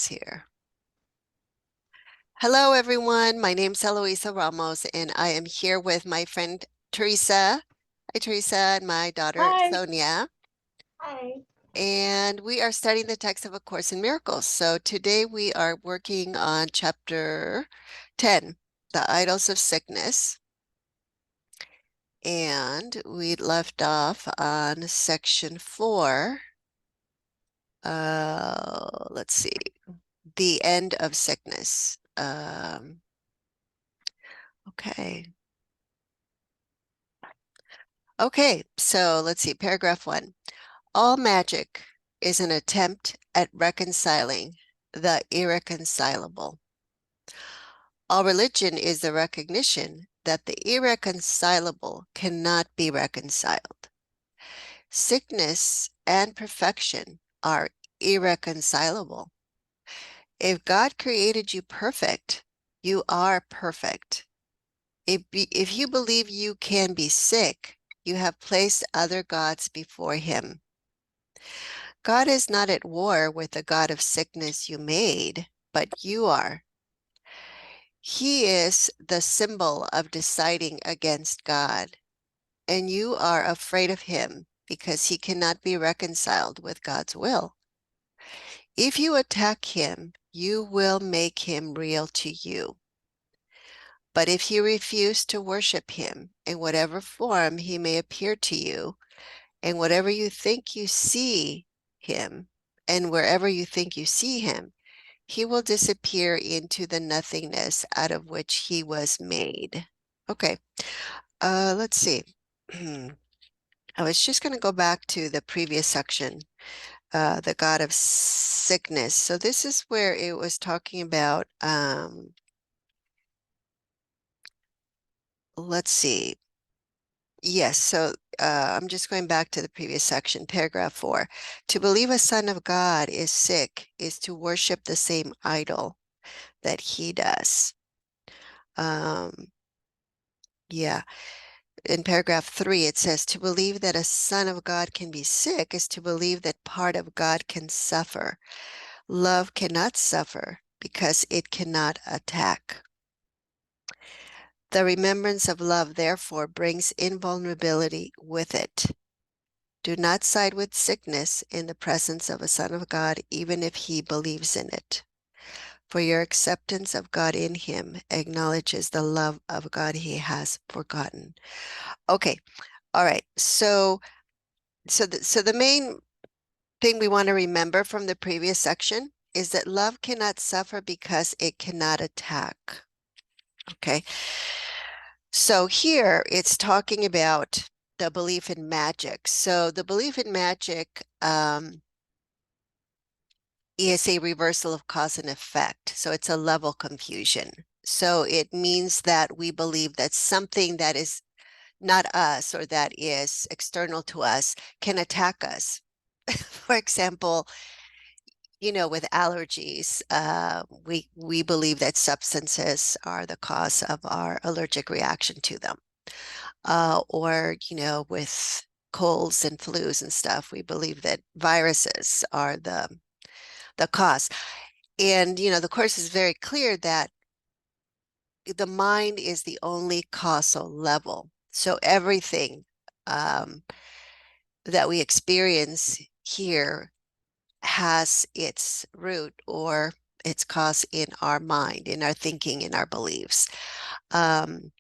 here. Hello, everyone. My name's Eloisa Ramos, and I am here with my friend Teresa. Hi, Teresa, and my daughter Hi. Sonia. Hi. And we are studying the text of A Course in Miracles. So today we are working on chapter 10, The Idols of Sickness. And we left off on section 4. Let's see, the end of sickness. Okay. Okay, so let's see, paragraph 1. All magic is an attempt at reconciling the irreconcilable. All religion is the recognition that the irreconcilable cannot be reconciled. Sickness and perfection are irreconcilable. If God created you perfect, you are perfect. If you believe you can be sick, you have placed other gods before him. God is not at war with the God of sickness you made, but you are. He is the symbol of deciding against God, and you are afraid of him because he cannot be reconciled with God's will. If you attack him, you will make him real to you. But if you refuse to worship him in whatever form he may appear to you, and whatever you think you see him, and wherever you think you see him, he will disappear into the nothingness out of which he was made. Okay, let's see. I was just going to go back to the previous section, the God of sickness. So this is where it was talking about, let's see. Yes, so I'm just going back to the previous section, paragraph 4. To believe a son of God is sick is to worship the same idol that he does. Yeah. In paragraph 3, it says, to believe that a son of God can be sick is to believe that part of God can suffer. Love cannot suffer because it cannot attack. The remembrance of love, therefore, brings invulnerability with it. Do not side with sickness in the presence of a son of God, even if he believes in it. For your acceptance of God in him acknowledges the love of God he has forgotten. Okay, all right. So the main thing we want to remember from the previous section is that love cannot suffer because it cannot attack. Okay. So here it's talking about the belief in magic. So the belief in magic is a reversal of cause and effect. So it's a level confusion. So it means that we believe that something that is not us or that is external to us can attack us. For example, with allergies, we believe that substances are the cause of our allergic reaction to them. Or, with colds and flus and stuff, we believe that viruses are the cause. And, the course is very clear that the mind is the only causal level. So everything that we experience here has its root or its cause in our mind, in our thinking, in our beliefs. And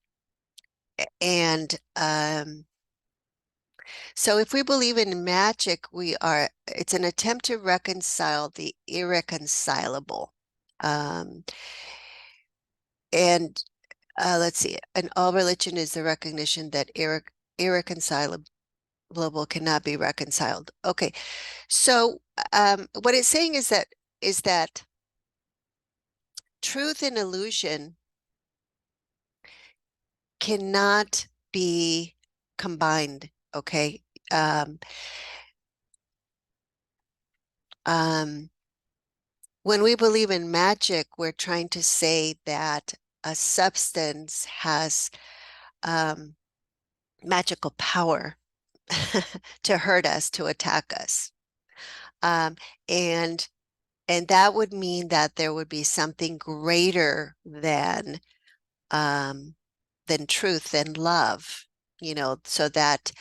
so if we believe in magic, it's an attempt to reconcile the irreconcilable. And let's see, and all religion is the recognition that irreconcilable cannot be reconciled. Okay, so what it's saying is that truth and illusion cannot be combined. Okay. Um, when we believe in magic, we're trying to say that a substance has magical power to hurt us, to attack us. And And that would mean that there would be something greater than truth, than love, so that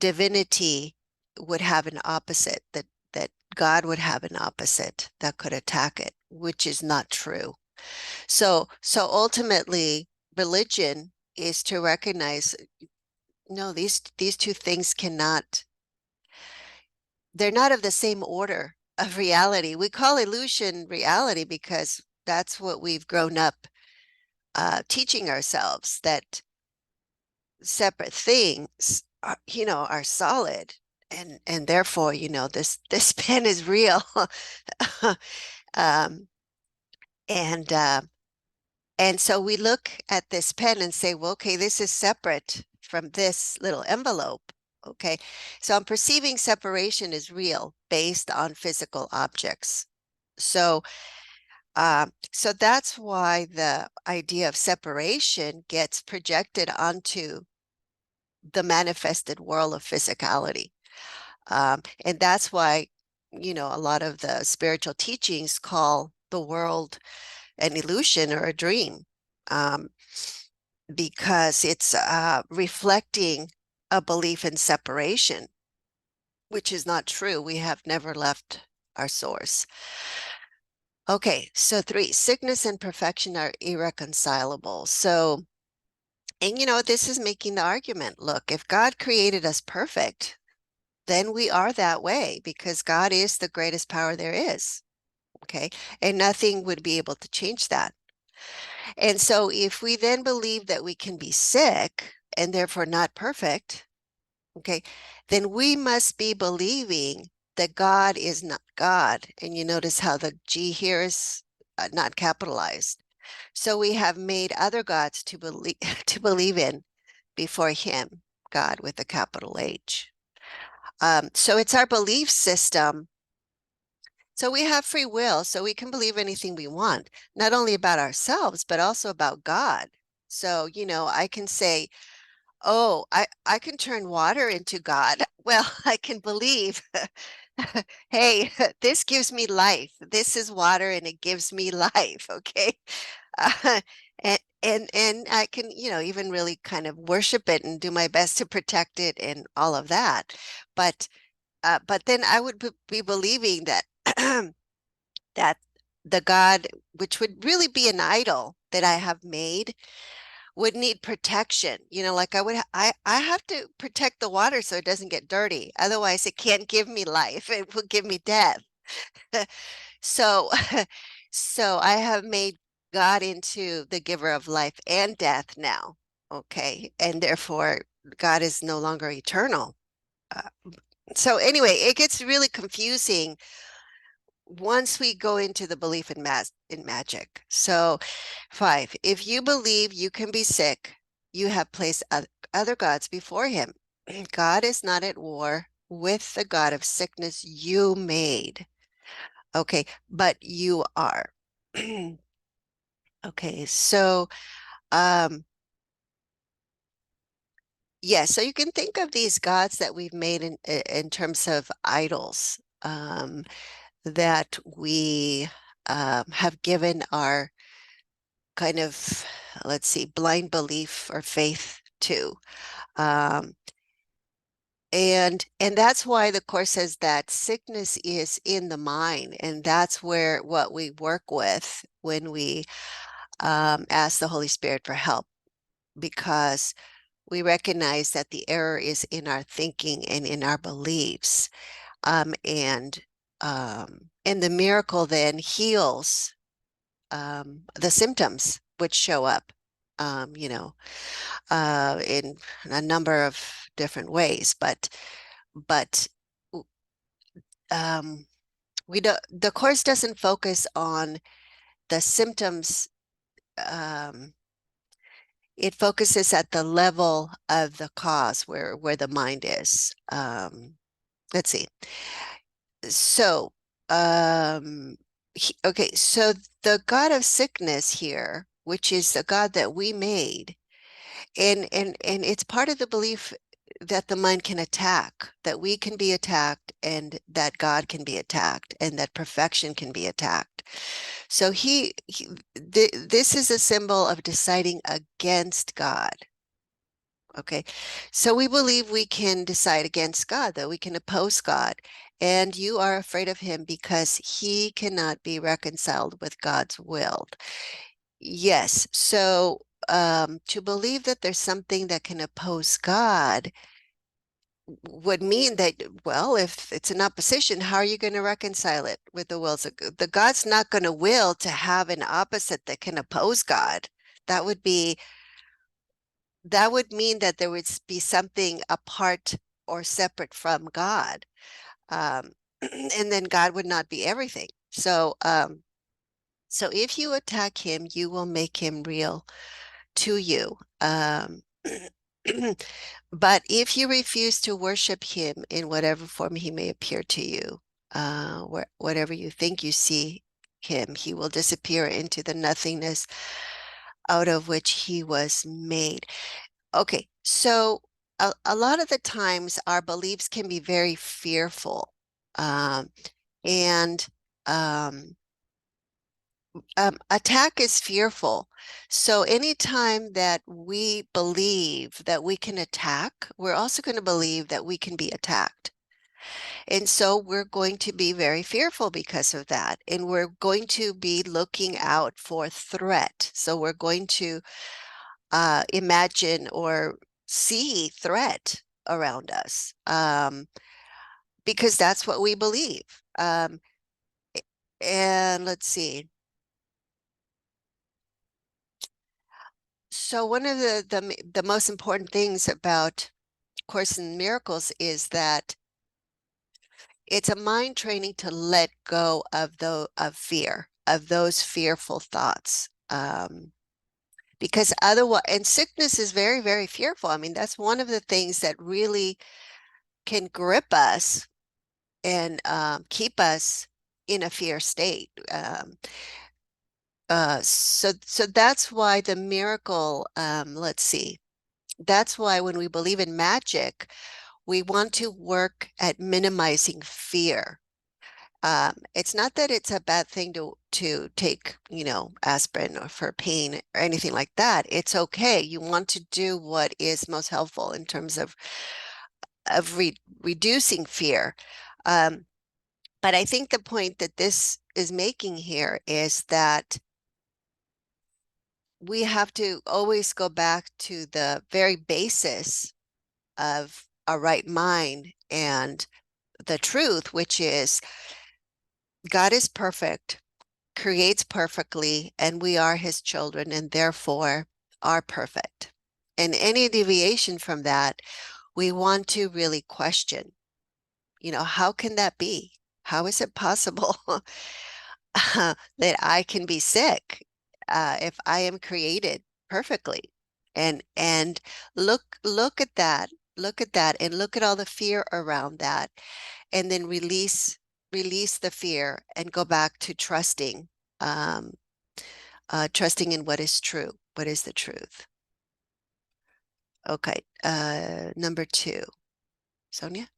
divinity would have an opposite, that God would have an opposite that could attack it, which is not true. So ultimately, religion is to recognize, no, these two things cannot, they're not of the same order of reality. We call illusion reality because that's what we've grown up teaching ourselves, that separate things are solid, and therefore, this pen is real. um, and and so we look at this pen and say, well, okay, this is separate from this little envelope. Okay, so I'm perceiving separation is real based on physical objects. So that's why the idea of separation gets projected onto the manifested world of physicality. And that's why, a lot of the spiritual teachings call the world an illusion or a dream, um, because it's reflecting a belief in separation, which is not true. We have never left our source. Okay, so 3, sickness and perfection are irreconcilable. So, and this is making the argument, look, if God created us perfect, then we are that way because God is the greatest power there is. Okay, and nothing would be able to change that. And so if we then believe that we can be sick and therefore not perfect, okay, then we must be believing that God is not God. And you notice how the G here is not capitalized. So we have made other gods to believe to believe in before him, God with a capital H. So it's our belief system. So we have free will, so we can believe anything we want, not only about ourselves, but also about God. So, I can say, oh, I can turn water into God. Well, I can believe, hey, this gives me life. This is water and it gives me life. Okay. Uh, and I can, even really kind of worship it and do my best to protect it and all of that. But then I would be believing that that the God, which would really be an idol that I have made, would need protection. Like I have to protect the water so it doesn't get dirty. Otherwise, it can't give me life. It will give me death. So, so I have made God into the giver of life and death now. Okay, and therefore God is no longer eternal. Uh, so anyway, it gets really confusing once we go into the belief in magic. So 5, if you believe you can be sick, you have placed other gods before him. God is not at war with the God of sickness you made. Okay, but you are. Okay, so yeah, so you can think of these gods that we've made in terms of idols, that we have given our kind of, let's see, blind belief or faith to. Um, and that's why the Course says that sickness is in the mind, and that's where what we work with when we ask the Holy Spirit for help, because we recognize that the error is in our thinking and in our beliefs. And the miracle then heals the symptoms which show up, in a number of different ways. But um, we don't. The Course doesn't focus on the symptoms. Um, it focuses at the level of the cause, where the mind is. Let's see. So, okay, so the God of sickness here, which is the God that we made, and it's part of the belief that the mind can attack, that we can be attacked, and that God can be attacked, and that perfection can be attacked. So this is a symbol of deciding against God. Okay, so we believe we can decide against God, that we can oppose God, and you are afraid of him because he cannot be reconciled with God's will. Yes, so to believe that there's something that can oppose God would mean that, well, if it's an opposition, how are you going to reconcile it with the wills of God? The God's not going to will to have an opposite that can oppose God. That would mean that there would be something apart or separate from God. And then God would not be everything. So if you attack him, you will make him real to you. But if you refuse to worship him in whatever form he may appear to you, whatever you think you see him, he will disappear into the nothingness out of which he was made. Okay, so a lot of the times our beliefs can be very fearful. And attack is fearful. So anytime that we believe that we can attack, we're also going to believe that we can be attacked. And so we're going to be very fearful because of that. And we're going to be looking out for threat. So we're going to imagine or see threat around us because that's what we believe. And let's see. So one of the most important things about Course in Miracles is that it's a mind training to let go of fear, of those fearful thoughts. Because otherwise, and sickness is very, very fearful. I mean, that's one of the things that really can grip us and keep us in a fear state. So that's why the miracle, let's see, that's why when we believe in magic, we want to work at minimizing fear. It's not that it's a bad thing to take, aspirin or for pain or anything like that. It's okay. You want to do what is most helpful in terms of reducing fear. But I think the point that this is making here is that we have to always go back to the very basis of a right mind and the truth, which is God is perfect, creates perfectly, and we are his children and therefore are perfect. And any deviation from that, we want to really question, how can that be? How is it possible that I can be sick if I am created perfectly? And look at that, and look at all the fear around that, and then release the fear and go back to um, trusting in what is true. What is the truth? Okay, number 2, Sonia.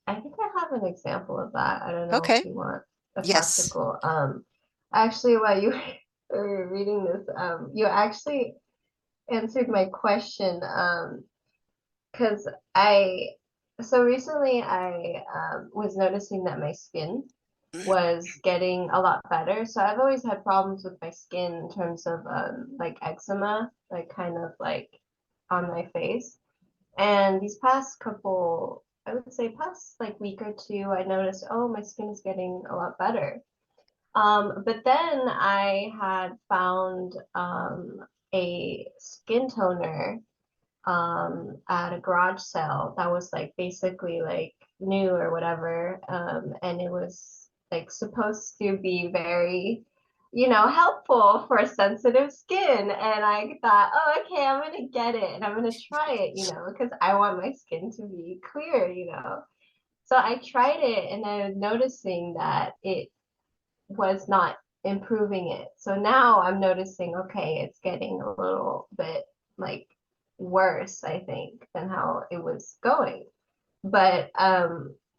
I think I have an example of that. I don't know if Okay, you want a yes. practical. Actually, while you were reading this, you actually answered my question. Because so recently I was noticing that my skin was getting a lot better. So I've always had problems with my skin in terms of like eczema, like kind of like on my face. And these past couple, I would say past like week or two, I noticed, oh, my skin is getting a lot better. But then I had found a skin toner at a garage sale that was like basically like new or whatever. And it was like supposed to be very, helpful for sensitive skin. And I thought, oh, okay, I'm gonna get it and I'm gonna try it, because I want my skin to be clear. So I tried it and I was noticing that it was not improving it. So now I'm noticing, okay, it's getting a little bit like worse, I think, than how it was going. But I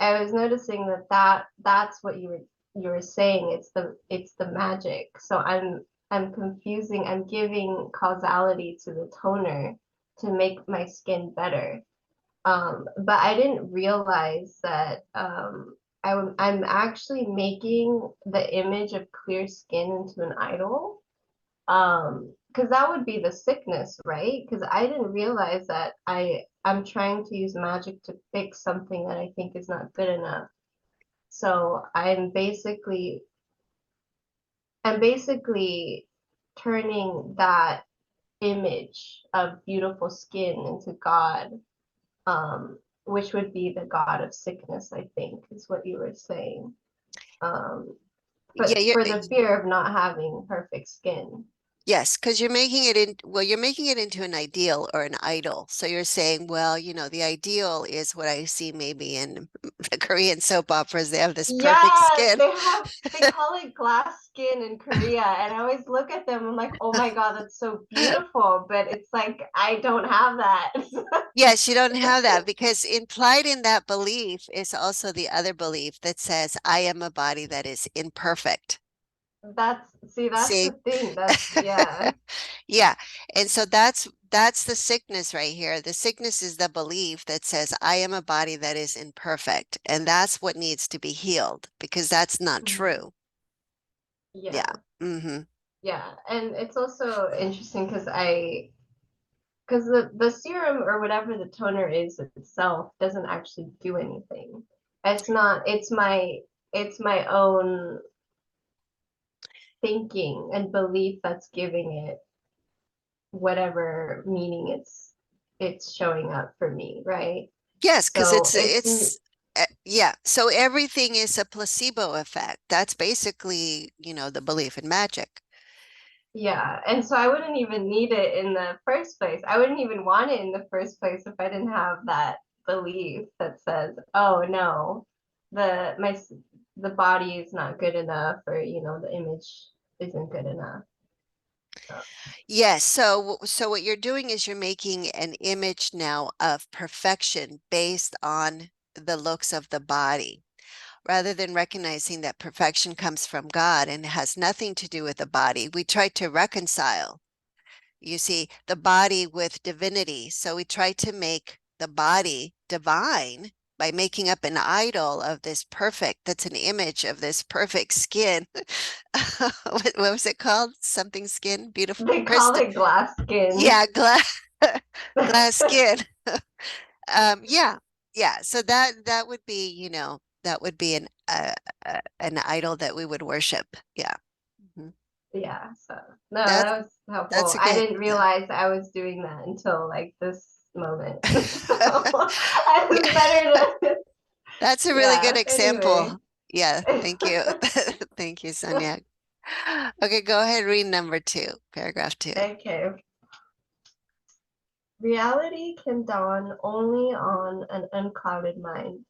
was noticing that's what you were saying. It's the magic. So I'm confusing, I'm giving causality to the toner to make my skin better. But I didn't realize that I'm actually making the image of clear skin into an idol. Because that would be the sickness, right? Because I didn't realize that I'm trying to use magic to fix something that I think is not good enough. So I'm basically turning that image of beautiful skin into God, which would be the god of sickness, I think, is what you were saying. Um, Yeah, but for the fear of not having perfect skin. yes, because you're making it in, well, you're making it into an ideal or an idol. So you're saying, well, the ideal is what I see maybe in the Korean soap operas. They have this perfect Yeah, skin. they call it glass skin in Korea, and I always look at them, I'm like, oh my God, that's so beautiful. But it's like I don't have that. Yes, you don't have that because implied in that belief is also the other belief that says, I am a body that is imperfect. That's See? the thing. Yeah. Yeah. And so that's the sickness right here. The sickness is the belief that says I am a body that is imperfect. And that's what needs to be healed because that's not Mhm. true. Yeah. Yeah. Hmm. Yeah. And it's also interesting because the serum or whatever the toner is itself doesn't actually do anything. It's not, it's my own thinking and belief that's giving it whatever meaning it's showing up for me, right? Yes, because So yeah. So everything is a placebo effect. That's basically, the belief in magic. yeah, and so I wouldn't even need it in the first place. I wouldn't even want it in the first place if I didn't have that belief that says, "Oh no, the my the body is not good enough, or the image isn't good enough." So, Yes, so what you're doing is you're making an image now of perfection based on the looks of the body, rather than recognizing that perfection comes from God and has nothing to do with the body. We try to reconcile, you see, the body with divinity. So we try to make the body divine by making up an idol of this perfect, that's an image of this perfect skin. What was it called? Something skin, beautiful, they call crystal. it glass skin. Yeah, glass skin. Yeah, yeah. So that would be, that would be an idol that we would worship. Yeah. Mhm. Yeah, so no, That's that was that's helpful. a I good, didn't yeah. realize I was doing that until like this moment. So I was Yeah. better to, That's a really good yeah, anyway. example. Yeah, thank you. Thank you, Sonia. Okay, go ahead, read number two, paragraph two. Okay. Reality can dawn only on an unclouded mind.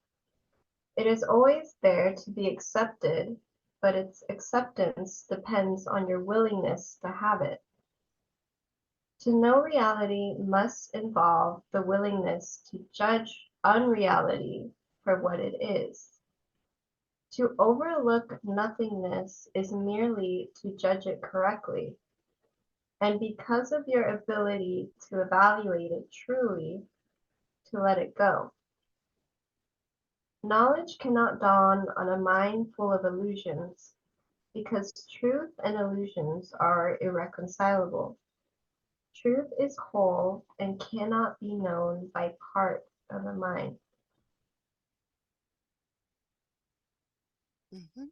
It is always there to be accepted, but its acceptance depends on your willingness to have it. To know reality must involve the willingness to judge unreality for what it is. To overlook nothingness is merely to judge it correctly, and because of your ability to evaluate it truly, to let it go. Knowledge cannot dawn on a mind full of illusions, because truth and illusions are irreconcilable. Truth is whole and cannot be known by part of the mind. Mhm.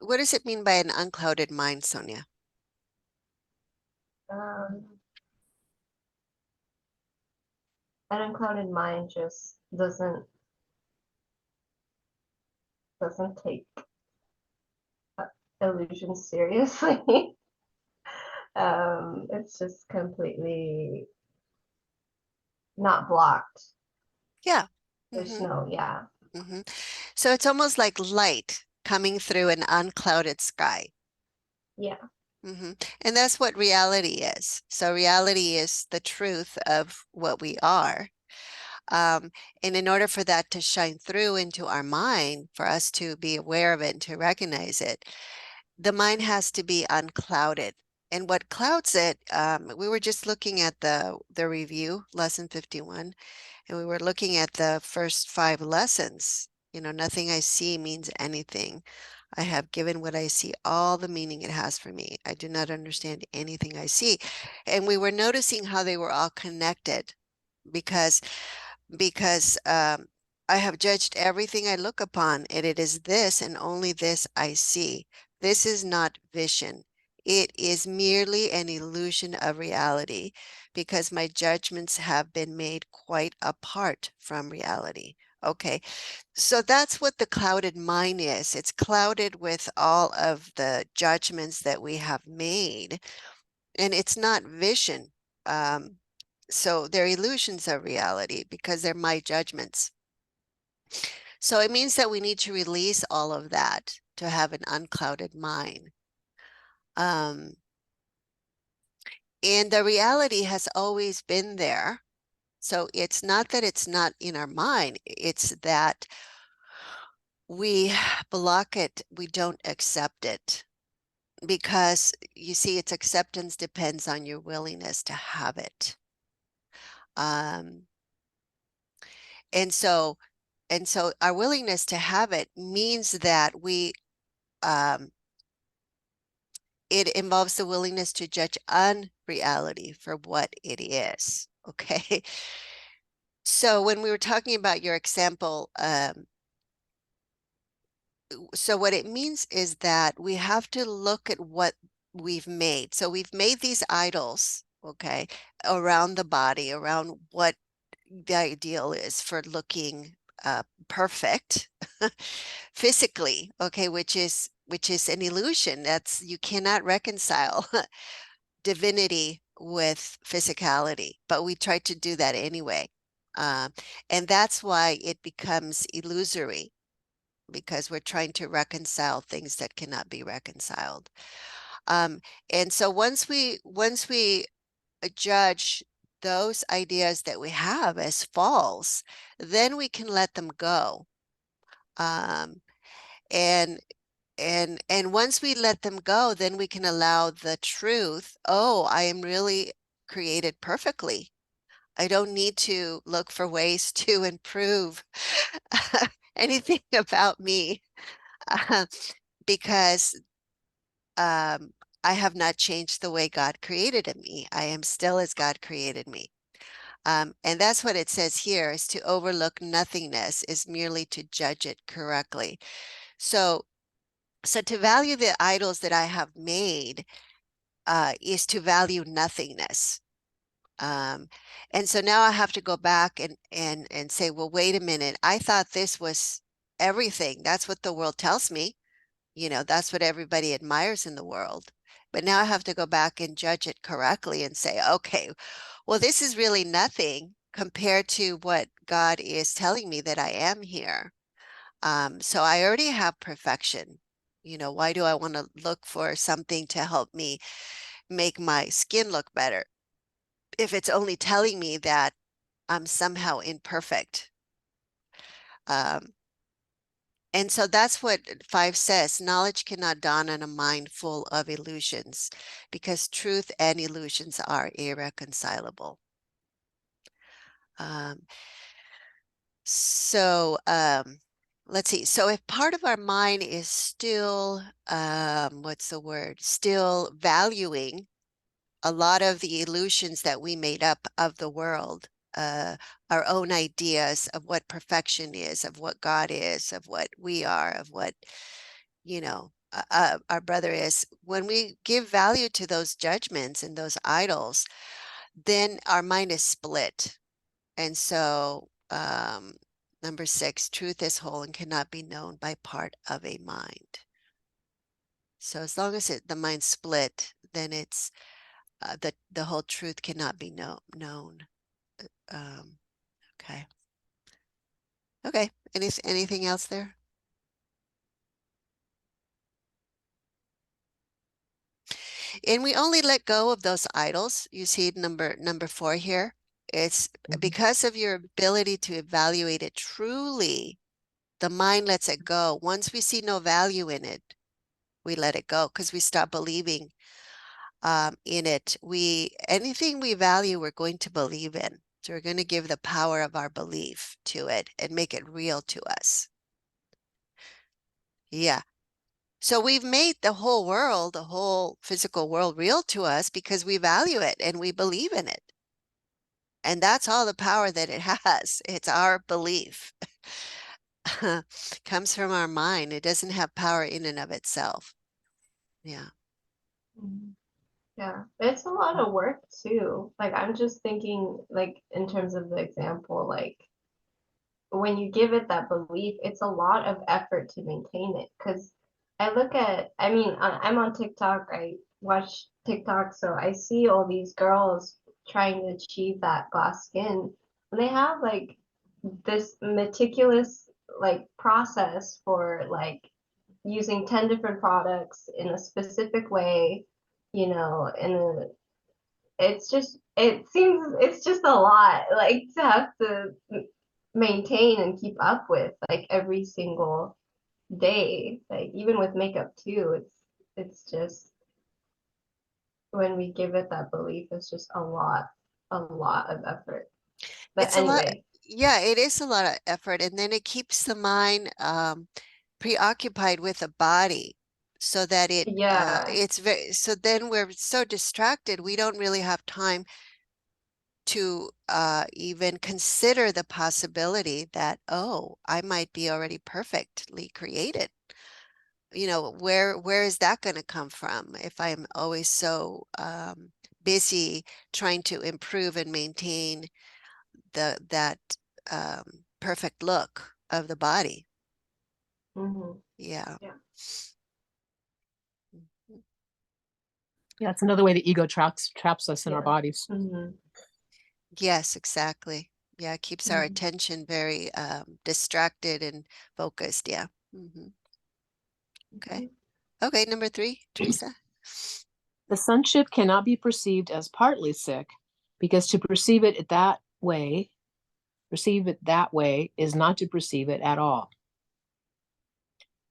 What does it mean by an unclouded mind, Sonia? Um, an unclouded mind just doesn't. doesn't take illusions seriously. It's just completely not blocked. Yeah. There's Mm-hmm. no, yeah, Mm-hmm. So it's almost like light coming through an unclouded sky. yeah, Mm-hmm. And that's what reality is. So reality is the truth of what we are. Um, and in order for that to shine through into our mind, for us to be aware of it and to recognize it, the mind has to be unclouded. And what clouds it, we were just looking at the review, lesson 51, and we were looking at the first 5 lessons. Nothing I see means anything. I have given what I see all the meaning it has for me. I do not understand anything I see. And we were noticing how they were all connected because because I have judged everything I look upon, and it is this and only this I see. This is not vision. It is merely an illusion of reality because my judgments have been made quite apart from reality. Okay, so that's what the clouded mind is. It's clouded with all of the judgments that we have made, and it's not vision. Um, so they're illusions of reality because they're my judgments. So it means that we need to release all of that to have an unclouded mind. Um, and the reality has always been there. So it's not that it's not in our mind, it's that we block it, we don't accept it. Because you see, its acceptance depends on your willingness to have it. Um, and so our willingness to have it means that um, it involves the willingness to judge unreality for what it is. Okay. So when we were talking about your example, so what it means is that we have to look at what we've made. So we've made these idols, okay, around the body, around what the ideal is for looking perfect physically, okay, which is an illusion. That's you cannot reconcile divinity with physicality, but we try to do that anyway. Um, and that's why it becomes illusory because we're trying to reconcile things that cannot be reconciled. Um, and so once we judge those ideas that we have as false, then we can let them go. Um, and and once we let them go, then we can allow the truth. Oh, I am really created perfectly. I don't need to look for ways to improve anything about me uh, because I have not changed the way God created me. I am still as God created me. And that's what it says here is to overlook nothingness is merely to judge it correctly. So, so to value the idols that I have made is to value nothingness. Um, and so now I have to go back and say, well, wait a minute. I thought this was everything. That's what the world tells me. That's what everybody admires in the world. But now I have to go back and judge it correctly and say, okay, well, this is really nothing compared to what God is telling me that I am here. So I already have perfection. Why do I want to look for something to help me make my skin look better if it's only telling me that I'm somehow imperfect? Um, and so that's what 5 says. Knowledge cannot dawn on a mind full of illusions because truth and illusions are irreconcilable. Um, so let's see. So if part of our mind is still, what's the word? Still valuing a lot of the illusions that we made up of the world, our own ideas of what perfection is, of what God is, of what we are, of what, our brother is. When we give value to those judgments and those idols, then our mind is split. And so Number 6, truth is whole and cannot be known by part of a mind. So as long as the mind's split, then it's the whole truth cannot be known. Um, okay. Okay. Anything else there? And we only let go of those idols. You see number 4 here. It's Mhm. because of your ability to evaluate it truly, the mind lets it go. Once we see no value in it, we let it go because we stop believing in it. Anything we value, we're going to believe in. So we're going to give the power of our belief to it and make it real to us. Yeah. So we've made the whole world, the whole physical world real to us because we value it and we believe in it. And that's all the power that it has. It's our belief. Comes from our mind. It doesn't have power in and of itself. Yeah. Mhm. Yeah, it's a lot of work too. Like I'm just thinking, like in terms of the example, like when you give it that belief, it's a lot of effort to maintain it. Because I mean, I'm on TikTok, I watch TikTok, so I see all these girls trying to achieve that glass skin. And they have like this meticulous like process for like using 10 different products in a specific way, you know, and it's just a lot like to have to maintain and keep up with like every single day, like even with makeup too. It's just when we give it that belief, it's just a lot of effort. But It's a lot. anyway, Yeah, it is a lot of effort. And then it keeps the mind preoccupied with the body so that yeah. it's very, so then we're so distracted, we don't really have time to even consider the possibility that, oh, I might be already perfectly created. Where is that going to come from if I'm always so busy trying to improve and maintain that perfect look of the body? Hmm. Yeah. Yeah. Yeah, it's another way the ego traps us in our Yeah. bodies. Hmm. Yes, exactly. Yeah, it keeps our Hmm. attention very distracted and focused. Yeah. Okay. Okay. Okay, number 3, Teresa. The sonship cannot be perceived as partly sick because to perceive it that way is not to perceive it at all.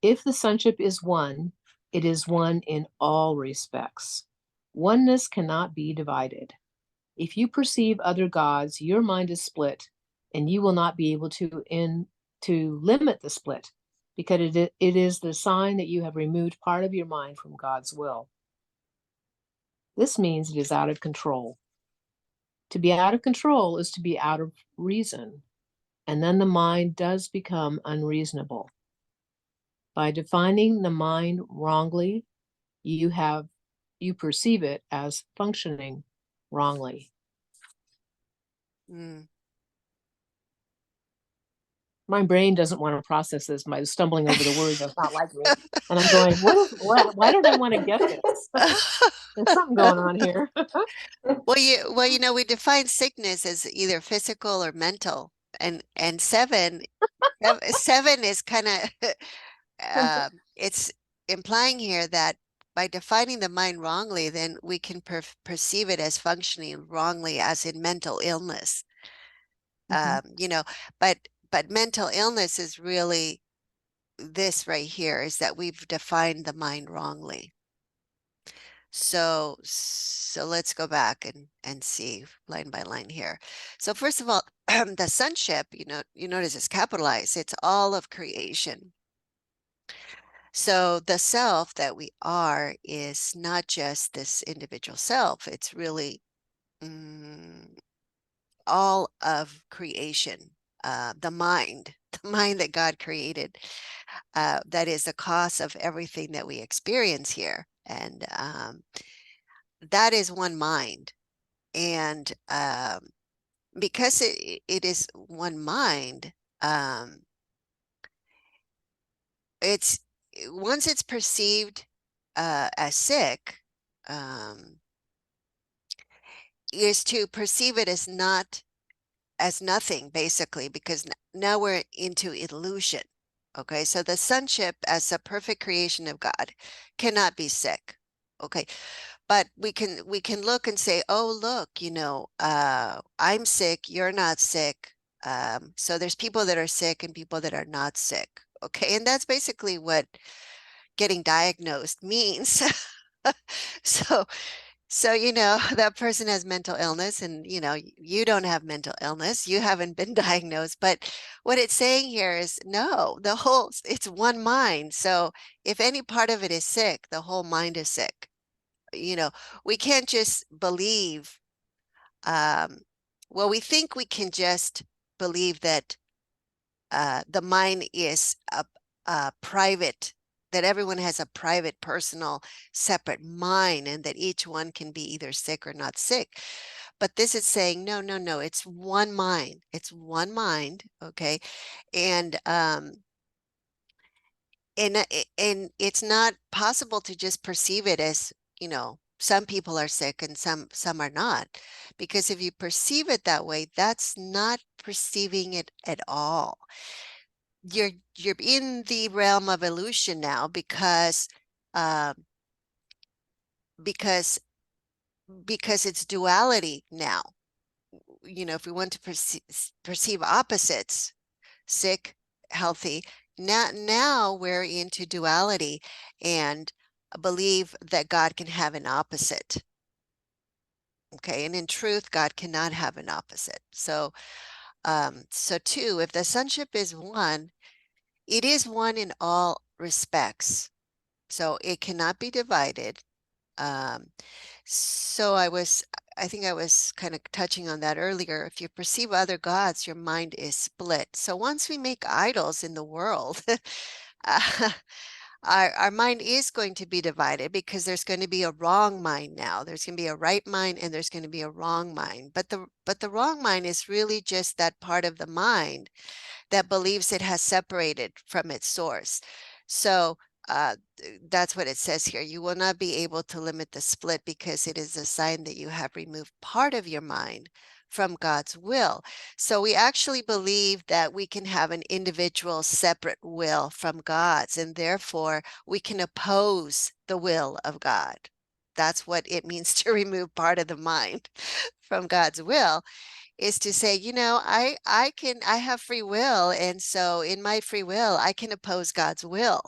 If the sonship is one, it is one in all respects. Oneness cannot be divided. If you perceive other gods, your mind is split, and you will not be able to limit the split, because it is the sign that you have removed part of your mind from God's will. This means it is out of control. To be out of control is to be out of reason, and then the mind does become unreasonable. By defining the mind wrongly, you perceive it as functioning wrongly. Mm. My brain doesn't want to process this. My stumbling over the words that's not like me. And I'm going, why don't I want to get this? There's something going on here. Well, we define sickness as either physical or mental, and seven is kind of it's implying here that by defining the mind wrongly, then we can perceive it as functioning wrongly, as in mental illness. Mhm. You know, but mental illness is really this right here, is that we've defined the mind wrongly. So let's go back and see line by line here. So first of all, the sonship, you notice it's capitalized. It's all of creation. So the self that we are is not just this individual self. It's really all of creation. The mind, the mind that God created, that is the cause of everything that we experience here. And that is one mind. And because it is one mind, Um, it's once it's perceived as sick, is to perceive it as not as nothing, basically, because now we're into illusion. Okay, so the sonship as a perfect creation of God cannot be sick. Okay, but we can look and say, oh, look, I'm sick, you're not sick. So there's people that are sick and people that are not sick. Okay, and that's basically what getting diagnosed means. So that person has mental illness and, you don't have mental illness. You haven't been diagnosed. But what it's saying here is no, it's one mind. So if any part of it is sick, the whole mind is sick. We can't just believe, well, we think we can just believe that the mind is a private, that everyone has a private, personal, separate mind, and that each one can be either sick or not sick. But this is saying, no, no, no, it's one mind. It's one mind, okay? And and it's not possible to just perceive it as, some people are sick and some are not. Because if you perceive it that way, that's not perceiving it at all. You're in the realm of illusion now uh, because because it's duality now. If we want to perceive opposites, sick, healthy, now we're into duality and believe that God can have an opposite. Okay, and in truth, God cannot have an opposite. So two, if the sonship is one, it is one in all respects. So it cannot be divided. Um, so I think I was kind of touching on that earlier. If you perceive other gods, your mind is split. So once we make idols in the world, uh, our mind is going to be divided because there's going to be a wrong mind now. There's going to be a right mind and there's going to be a wrong mind. But the wrong mind is really just that part of the mind that believes it has separated from its source. So that's what it says here. You will not be able to limit the split because it is a sign that you have removed part of your mind from God's will. So we actually believe that we can have an individual separate will from God's, and therefore we can oppose the will of God. That's what it means to remove part of the mind from God's will, is to say, I have free will, and so in my free will I can oppose God's will.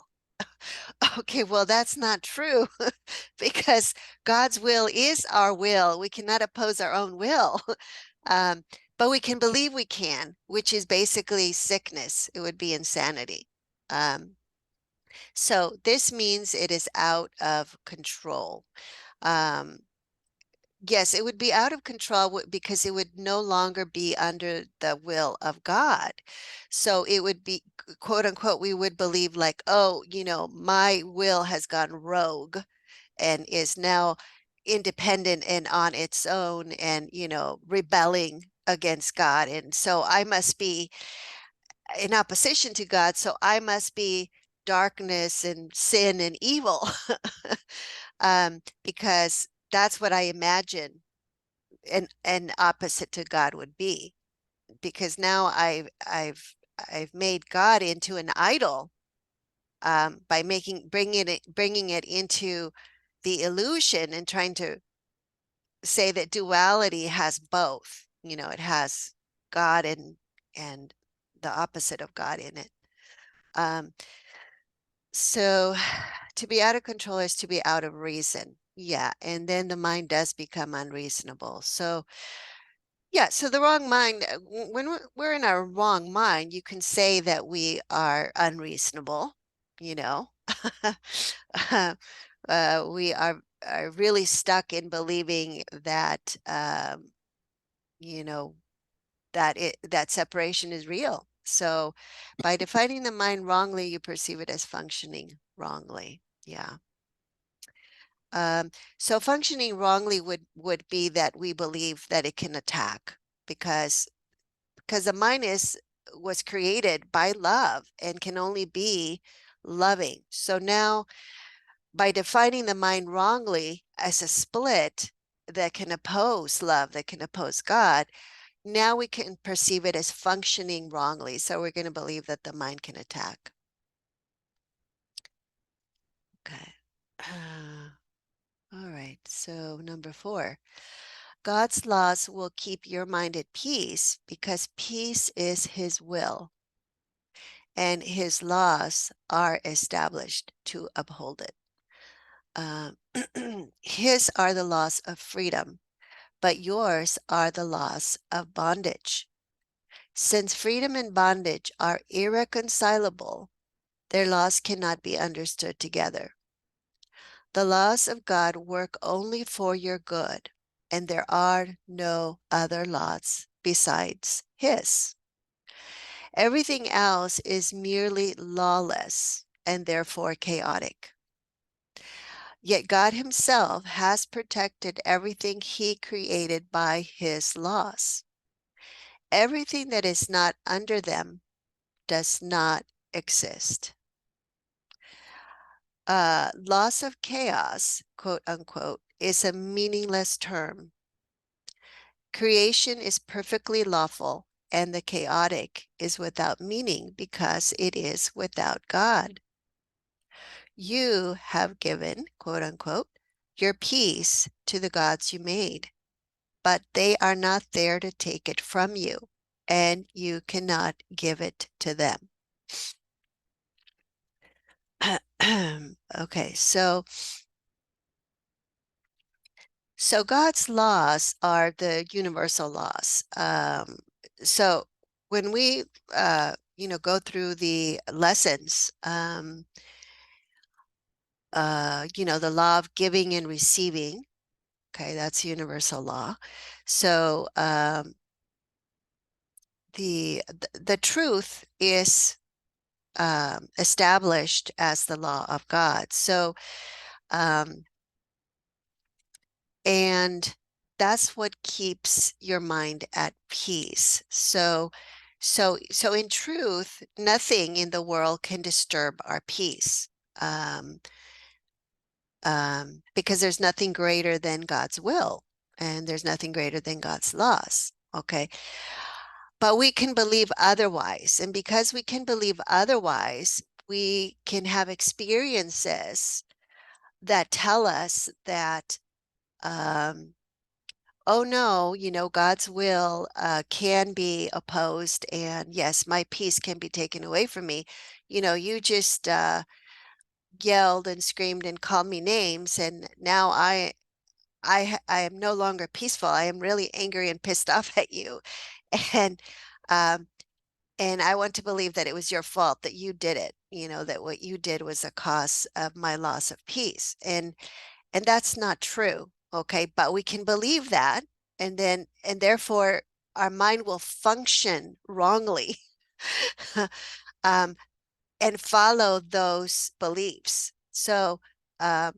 Okay, well, that's not true because God's will is our will. We cannot oppose our own will. But we can believe we can, which is basically sickness. It would be insanity. So this means it is out of control. Um, Yes, it would be out of control because it would no longer be under the will of God. So it would be, quote unquote, we would believe like, oh, my will has gone rogue and is now independent and on its own and, rebelling against God. And so I must be in opposition to God. So I must be darkness and sin and evil, because that's what I imagine an opposite to God would be, because now I've made God into an idol, by bringing it into the illusion and trying to say that duality has both. It has God and the opposite of God in it. So to be out of control is to be out of reason. Yeah, and then the mind does become unreasonable. So yeah, so the wrong mind, when we're in our wrong mind, you can say that we are unreasonable, you know. We are really stuck in believing that, you know, that separation is real. So by defining the mind wrongly, you perceive it as functioning wrongly. Yeah. So functioning wrongly would be that we believe that it can attack because the mind is was created by love and can only be loving. So now, by defining the mind wrongly as a split that can oppose love, that can oppose God, now we can perceive it as functioning wrongly. So we're going to believe that the mind can attack. Okay. All right. So number 4, God's laws will keep your mind at peace because peace is his will and his laws are established to uphold it. His are the laws of freedom, but yours are the laws of bondage. Since freedom and bondage are irreconcilable, their laws cannot be understood together. The laws of God work only for your good, and there are no other laws besides his. Everything else is merely lawless and therefore chaotic. Yet God himself has protected everything he created by his laws. Everything that is not under them does not exist. Loss of chaos, quote unquote, is a meaningless term. Creation is perfectly lawful, and the chaotic is without meaning because it is without God. You have given, quote unquote, your peace to the gods you made, but they are not there to take it from you, and you cannot give it to them. Okay, so God's laws are the universal laws. So when we go through the lessons, the law of giving and receiving, okay, that's universal law. So the truth is established as the law of God. So and that's what keeps your mind at peace. So in truth, nothing in the world can disturb our peace. Because there's nothing greater than God's will, and there's nothing greater than God's laws. Okay. But we can believe otherwise. And because we can believe otherwise, we can have experiences that tell us that, oh no, God's will can be opposed. And yes, my peace can be taken away from me. You just yelled and screamed and called me names. And now I am no longer peaceful. I am really angry and pissed off at you. And um, and I want to believe that it was your fault, that you did it, that what you did was a cause of my loss of peace. And that's not true. Okay. But we can believe that. And therefore our mind will function wrongly um, and follow those beliefs. So, um,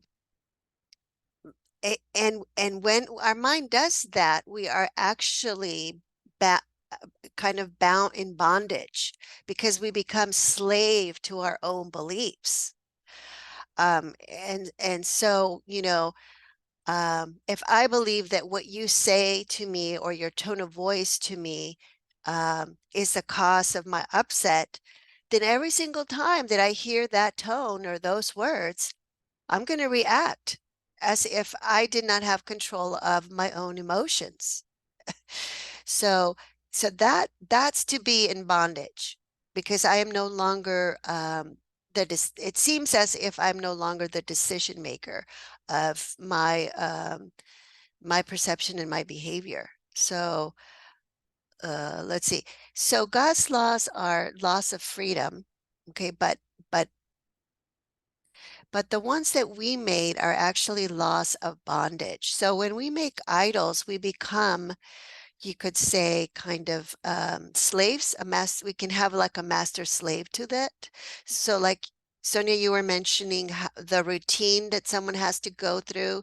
and when our mind does that, we are actually kind of bound in bondage because we become slave to our own beliefs. And so, if I believe that what you say to me or your tone of voice to me is the cause of my upset, then every single time that I hear that tone or those words, I'm going to react as if I did not have control of my own emotions. So, that's to be in bondage because I am no longer it seems as if I'm no longer the decision maker of my perception and my behavior. So let's see. So God's laws are laws of freedom, okay, but but the ones that we made are actually laws of bondage. So when we make idols, we become, you could say, kind of slaves. We can have like a master slave to that. So like Sonia, you were mentioning the routine that someone has to go through.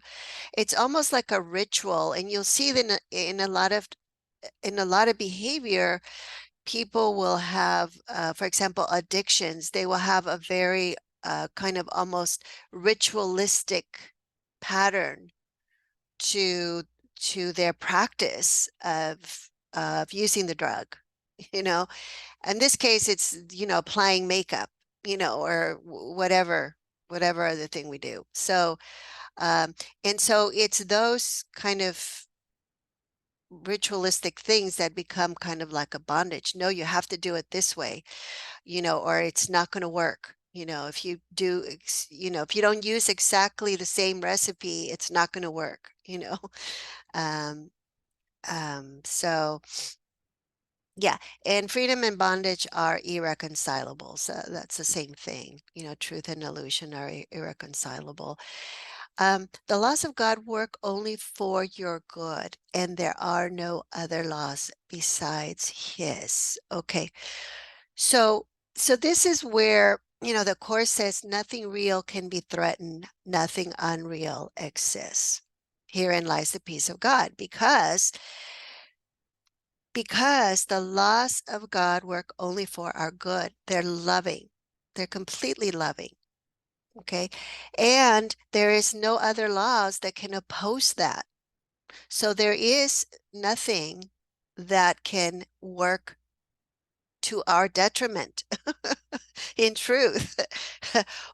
It's almost like a ritual, and you'll see that in a lot of behavior. people will have, for example, addictions. They will have a very kind of almost ritualistic pattern to their practice of using the drug, you know. In this case, it's, applying makeup, or whatever other thing we do. So, and so it's those kind of ritualistic things that become kind of like a bondage. No, you have to do it this way, or it's not going to work. If you do, if you don't use exactly the same recipe, it's not going to work, Um, so yeah, and freedom and bondage are irreconcilable. So that's the same thing. Truth and illusion are irreconcilable. The laws of God work only for your good, and there are no other laws besides his. Okay. So this is where, the course says nothing real can be threatened, nothing unreal exists. Herein lies the peace of God, because the laws of God work only for our good. They're loving. They're completely loving. Okay. And there is no other laws that can oppose that. So there is nothing that can work to our detriment. In truth,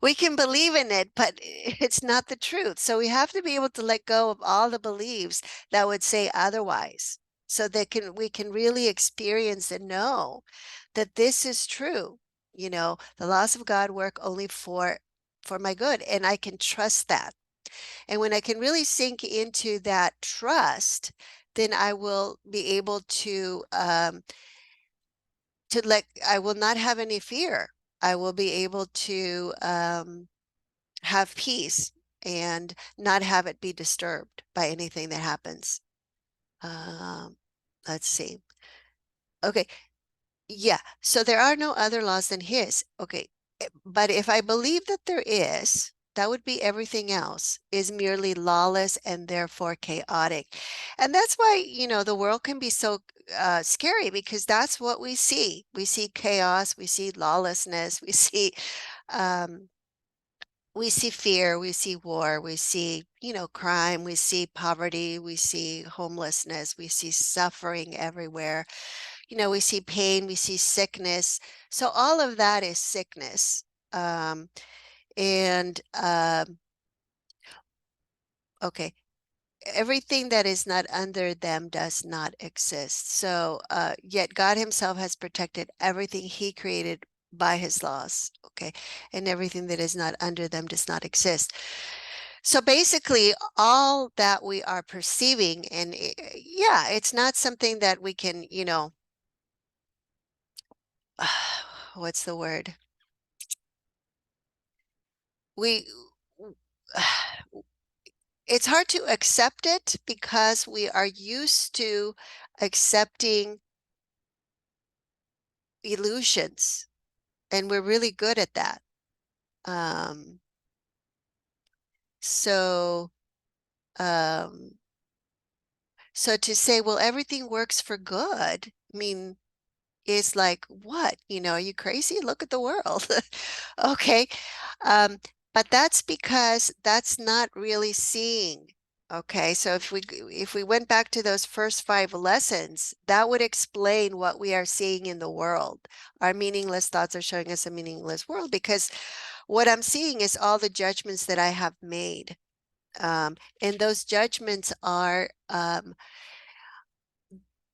we can believe in it, but it's not the truth. So we have to be able to let go of all the beliefs that would say otherwise, so that we can really experience and know that this is true. The laws of God work only for my good, and I can trust that. And when I can really sink into that trust, then I will be able to I will not have any fear. I will be able to have peace and not have it be disturbed by anything that happens. Um, let's see. Okay. Yeah. So there are no other laws than his. Okay. But if I believe that there is, that would be everything else is merely lawless and therefore chaotic. And that's why, the world can be so scary, because that's what we see. We see chaos, we see lawlessness, um, we see fear, we see war, we see, crime, we see poverty, we see homelessness, we see suffering everywhere. We see pain, we see sickness. So all of that is sickness. And okay, everything that is not under them does not exist. So yet God himself has protected everything he created by his laws. Okay, and everything that is not under them does not exist. So basically, all that we are perceiving, and yeah, it's not something that we can, what's the word? We, it's hard to accept it because we are used to accepting illusions, and we're really good at that. Um, so, um, so to say, well, everything works for good, I mean, is like, what? Are you crazy? Look at the world. Okay. But that's because that's not really seeing. Okay. So if we went back to those first 5 lessons, that would explain what we are seeing in the world. Our meaningless thoughts are showing us a meaningless world, because what I'm seeing is all the judgments that I have made. And those judgments are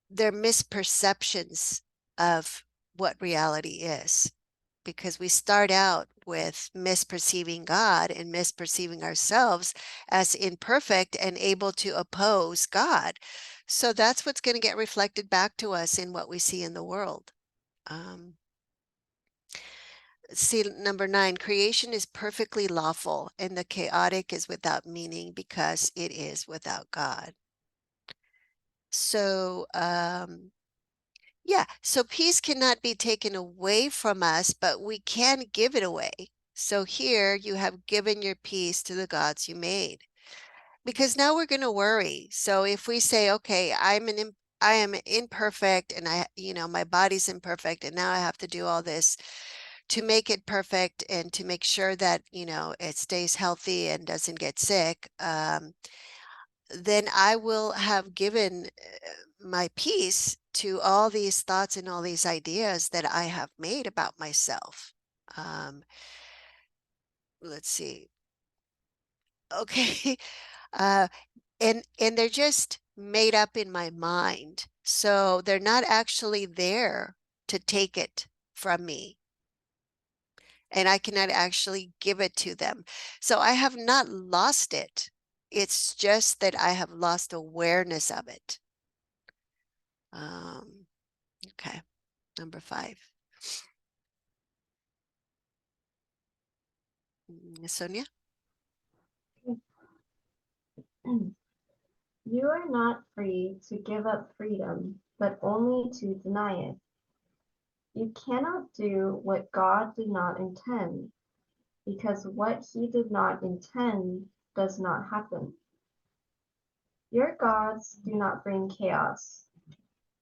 they're misperceptions of what reality is, because we start out with misperceiving God and misperceiving ourselves as imperfect and able to oppose God. So that's what's going to get reflected back to us in what we see in the world. See, number 9, creation is perfectly lawful, and the chaotic is without meaning because it is without God. So, yeah, so peace cannot be taken away from us, but we can give it away. So here you have given your peace to the gods you made, because now we're going to worry. So if we say, okay, I am imperfect and my body's imperfect and now I have to do all this to make it perfect and to make sure that, it stays healthy and doesn't get sick, then I will have given my peace to all these thoughts and all these ideas that I have made about myself. Um, let's see. Okay. Uh, and they're just made up in my mind. So they're not actually there to take it from me. And I cannot actually give it to them. So I have not lost it. It's just that I have lost awareness of it. Okay, number 5. Sonia? You are not free to give up freedom, but only to deny it. You cannot do what God did not intend, because what he did not intend does not happen. Your gods do not bring chaos.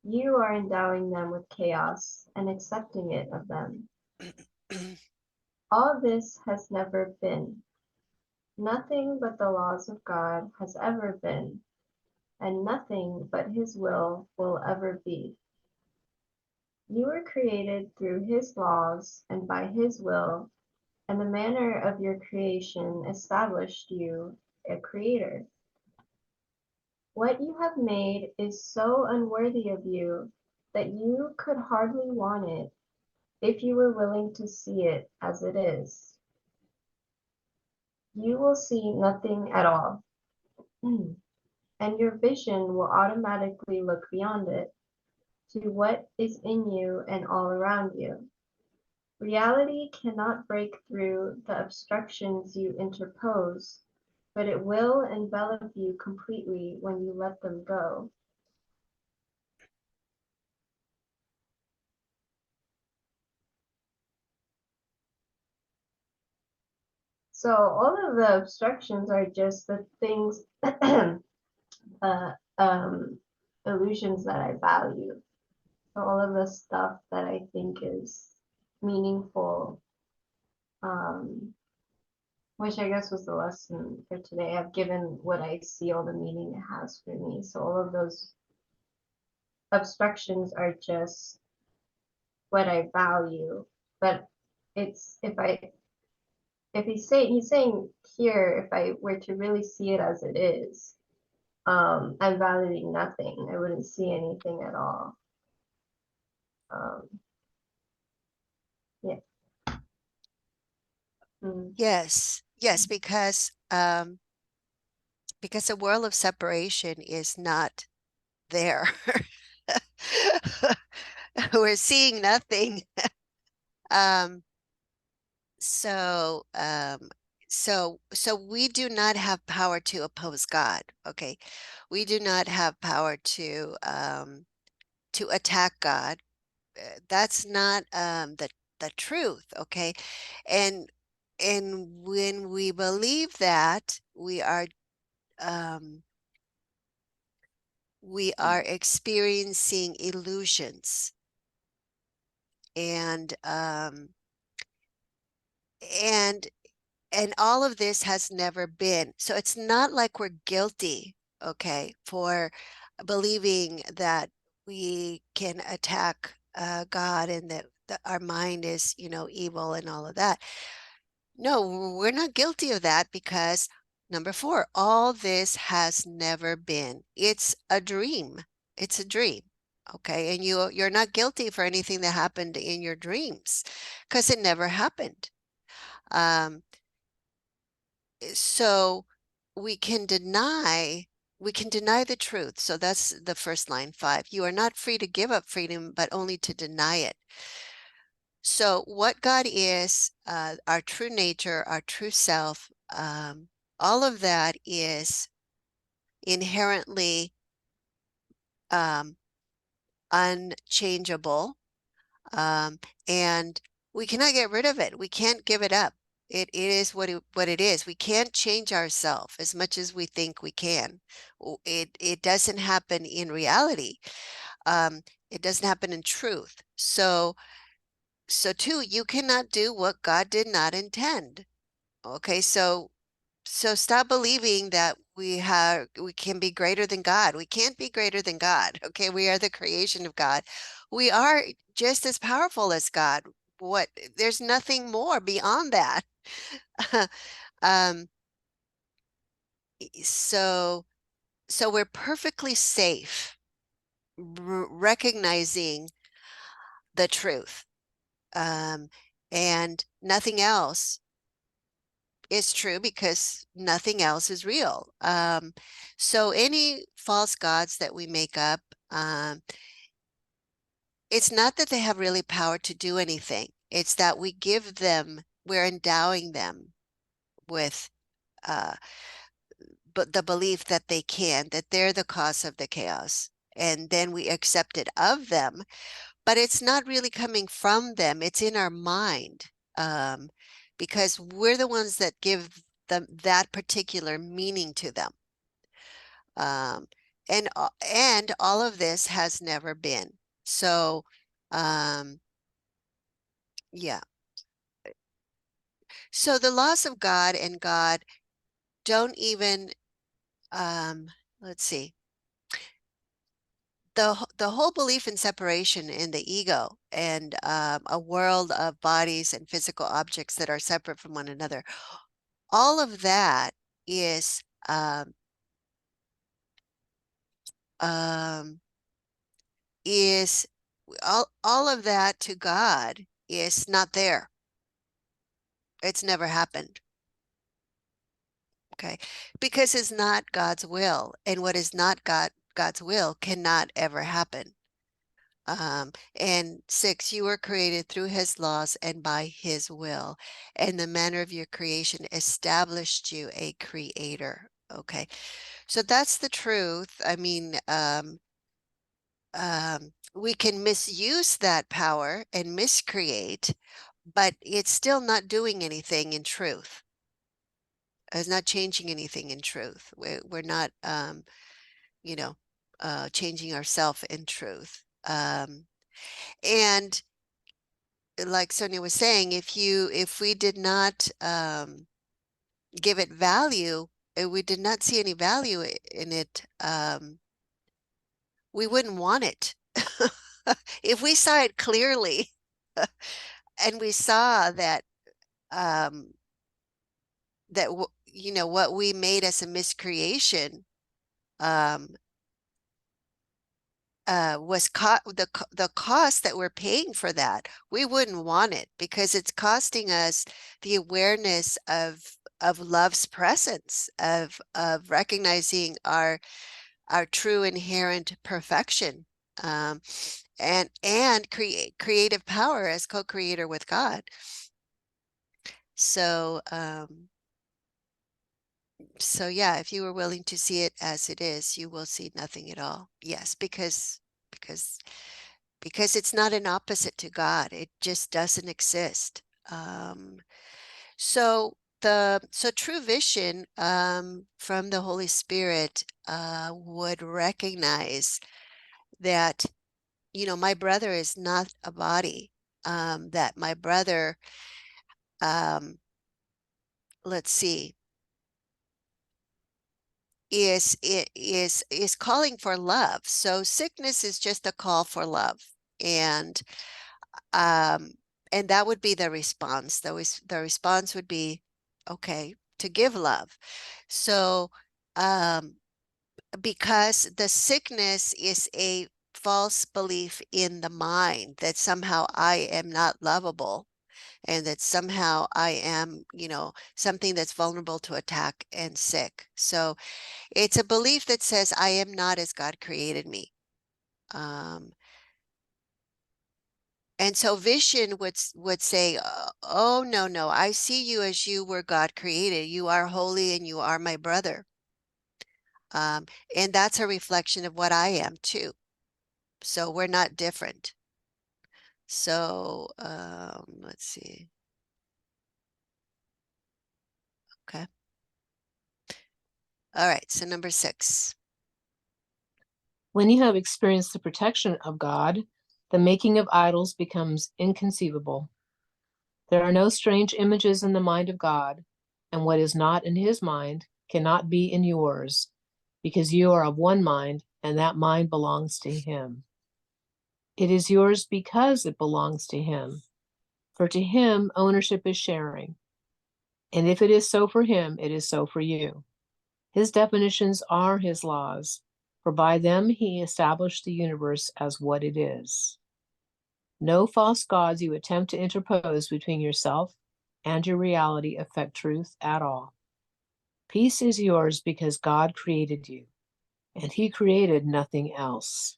You are endowing them with chaos and accepting it of them. All this has never been. Nothing but the laws of God has ever been, and nothing but his will ever be. You were created through his laws and by his will, and the manner of your creation established you a creator. What you have made is so unworthy of you that you could hardly want it if you were willing to see it as it is. You will see nothing at all, and your vision will automatically look beyond it to what is in you and all around you. Reality cannot break through the obstructions you interpose, but it will envelop you completely when you let them go. So all of the obstructions are just the things, uh, um, illusions that I value. So all of the stuff that I think is meaningful, um, which I guess was the lesson for today. I've given what I see all the meaning it has for me. So all of those obstructions are just what I value. But it's if he's saying here, if I were to really see it as it is, I'm valuing nothing. I wouldn't see anything at all. Um, yeah. Mm. Yes, because a world of separation is not there. We're seeing nothing. Um, so we do not have power to oppose God. Okay, we do not have power to attack God. That's not the truth. Okay, and when we believe that, um, we are experiencing illusions, and and and all of this has never been. So it's not like we're guilty, okay, for believing that we can attack God and that our mind is, evil and all of that. No, we're not guilty of that because number 4, all this has never been. It's a dream. It's a dream. Okay. And you're not guilty for anything that happened in your dreams because it never happened. Um, so we can deny the truth. So that's the first line, 5. You are not free to give up freedom, but only to deny it. So what God is, our true nature, our true self, all of that is inherently unchangeable, and we cannot get rid of it. We can't give it up. It is what it is. We can't change ourselves as much as we think we can. It doesn't happen in reality. It doesn't happen in truth. So too, you cannot do what God did not intend. Okay, so stop believing that we can be greater than God. We can't be greater than God. Okay, we are the creation of God. We are just as powerful as God. What There's nothing more beyond that. um so we're perfectly safe recognizing the truth. And nothing else is true because nothing else is real. So any false gods that we make up, it's not that they have really power to do anything. It's that we're endowing them with but the belief that that they're the cause of the chaos. And then we accept it of them, but it's not really coming from them. It's in our mind, because we're the ones that give them that particular meaning to them. Um, and all of this has never been. So, yeah. So the laws of God and God don't even, let's see, the whole belief in separation in the ego and a world of bodies and physical objects that are separate from one another, all of that is um, um, is all of that to God is not there. It's never happened. Okay, because it's not God's will, and what is not God's will cannot ever happen. And 6, you were created through his laws and by his will, and the manner of your creation established you a creator. Okay, so that's the truth. I mean, we can misuse that power and miscreate, but it's still not doing anything in truth. It's not changing anything in truth. We're not, you know, changing ourselves in truth. And like Sonia was saying, if we did not give it value, we did not see any value in it, we wouldn't want it. If we saw it clearly and we saw that um, what we made as a miscreation um, was the cost that we're paying for that, we wouldn't want it because it's costing us the awareness of love's presence, of recognizing our true inherent perfection, and creative power as co-creator with God. So so yeah, if you were willing to see it as it is, you will see nothing at all. Yes, because it's not an opposite to God. It just doesn't exist. So true vision from the Holy Spirit would recognize that, my brother is not a body. That my brother, um, let's see, is calling for love. So sickness is just a call for love, and um, that would be the response. The response would be, okay, to give love. So because the sickness is a false belief in the mind that somehow I am not lovable, and that somehow I am, something that's vulnerable to attack and sick. So it's a belief that says I am not as God created me. And so vision would say, oh, no, I see you as you were God created. You are holy and you are my brother. And that's a reflection of what I am too. So we're not different. So let's see. All right, so number 6. When you have experienced the protection of God, the making of idols becomes inconceivable. There are no strange images in the mind of God, and what is not in his mind cannot be in yours, because you are of one mind, and that mind belongs to him. It is yours because it belongs to him, for to him ownership is sharing. And if it is so for him, it is so for you. His definitions are his laws, for by them he established the universe as what it is. No false gods you attempt to interpose between yourself and your reality affect truth at all. Peace is yours because God created you, and he created nothing else.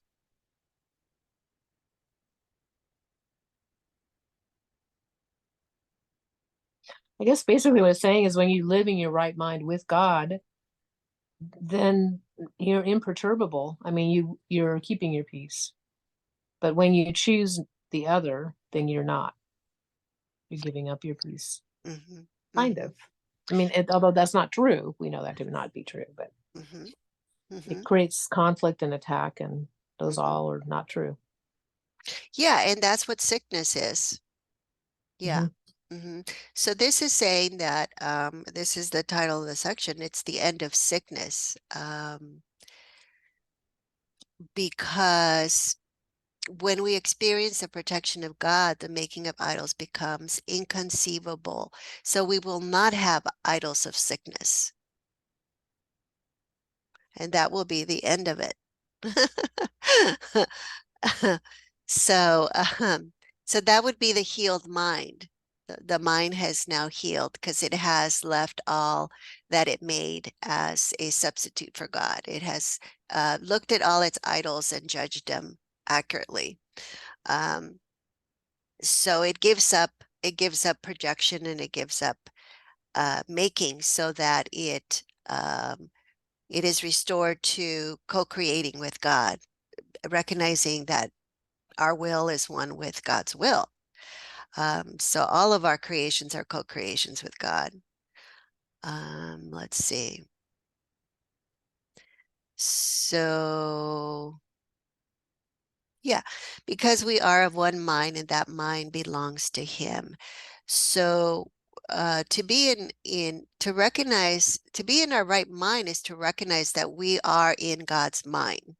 I guess basically what it's saying is when you live in your right mind with God, then you're imperturbable. I mean, you're keeping your peace. But when you choose the other, then you're not. You're giving up your peace. Mm-hmm. Kind Mm-hmm. of. I mean, although that's not true, we know that to not be true, but Mm-hmm. Mm-hmm. it creates conflict and attack, and those Mm-hmm. all are not true. Yeah, and that's what sickness is. Yeah. Mm-hmm. Mm-hmm. So this is saying that this is the title of the section. It's the end of sickness, because when we experience the protection of God, the making of idols becomes inconceivable. So we will not have idols of sickness, and that will be the end of it. So, so that would be the healed mind. The mind has now healed because it has left all that it made as a substitute for God. It has looked at all its idols and judged them accurately. So it gives up projection, and it gives up making, so that it is restored to co-creating with God, recognizing that our will is one with God's will. So all of our creations are co-creations with God. Let's see. So yeah, because we are of one mind, and that mind belongs to him. So to be to be in our right mind is to recognize that we are in God's mind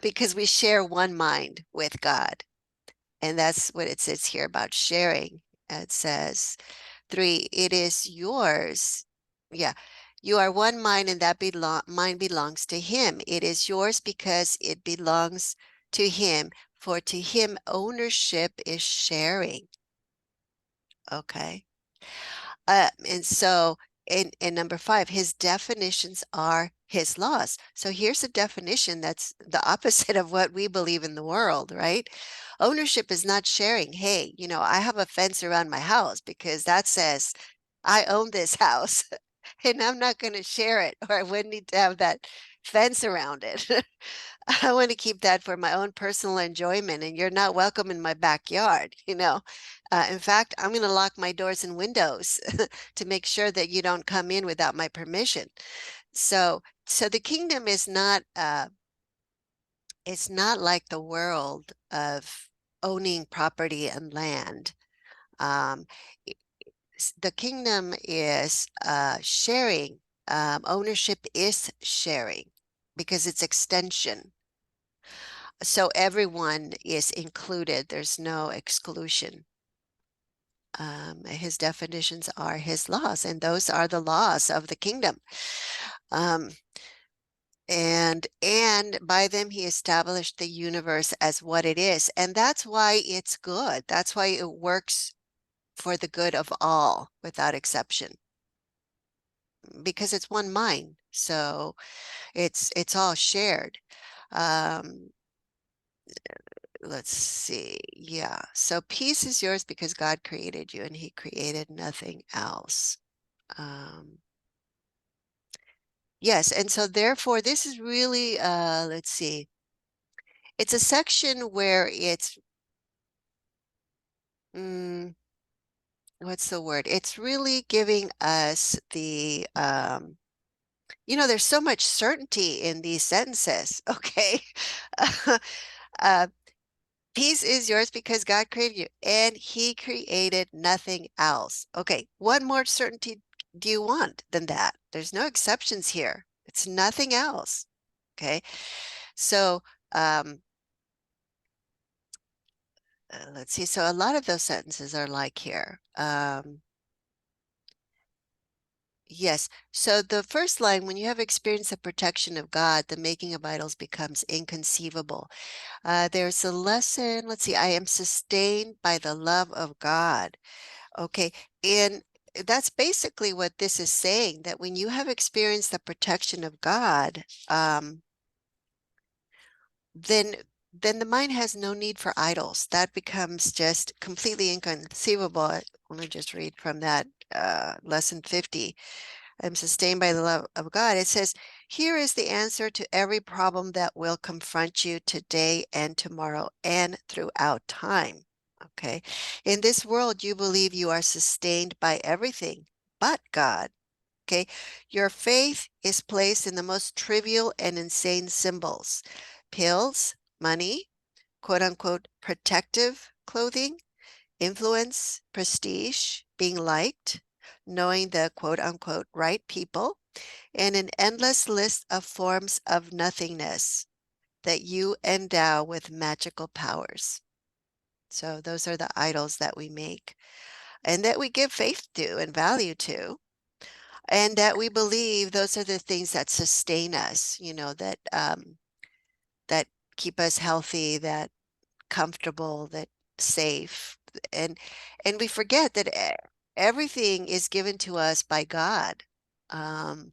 because we share one mind with God. And that's what it says here about sharing. It says 3, it is yours. Yeah. You are one mind, and that mind belongs to him. It is yours because it belongs to him. For to him, ownership is sharing. Okay. And so in number 5, his definitions are his laws. So here's a definition that's the opposite of what we believe in the world, right? Ownership is not sharing. Hey, I have a fence around my house because that says I own this house and I'm not going to share it, or I wouldn't need to have that fence around it. I want to keep that for my own personal enjoyment, and you're not welcome in my backyard. In fact, I'm going to lock my doors and windows to make sure that you don't come in without my permission. So the kingdom is not it's not like the world of owning property and land. Um, the kingdom is sharing. Ownership is sharing because it's extension. So everyone is included. There's no exclusion. His definitions are his laws, and those are the laws of the kingdom. Um, and by them he established the universe as what it is, and that's why it's good. That's why it works for the good of all without exception, because it's one mind. So it's all shared. Um, let's see. Yeah. So peace is yours because God created you, and he created nothing else. Um, yes. And so therefore, this is really, let's see. It's a section where mm, what's the word? It's really giving us there's so much certainty in these sentences, okay? Uh, peace is yours because God created you and he created nothing else. Okay, what more certainty do you want than that? There's no exceptions here. It's nothing else. Okay, so let's see. So a lot of those sentences are like here. Yes. So the first line, when you have experienced the protection of God, the making of idols becomes inconceivable. There's a lesson. Let's see. I am sustained by the love of God. Okay. And that's basically what this is saying, that when you have experienced the protection of God, then the mind has no need for idols. That becomes just completely inconceivable. Let me just read from that lesson 50. I'm sustained by the love of God. It says, here is the answer to every problem that will confront you today and tomorrow and throughout time. Okay. In this world, you believe you are sustained by everything but God. Okay. Your faith is placed in the most trivial and insane symbols: pills, money, quote unquote, protective clothing, influence, prestige, being liked, knowing the quote unquote right people, and an endless list of forms of nothingness that you endow with magical powers. So those are the idols that we make and that we give faith to and value to, and that we believe those are the things that sustain us, that keep us healthy, that comfortable, that safe. And we forget that everything is given to us by God. Um,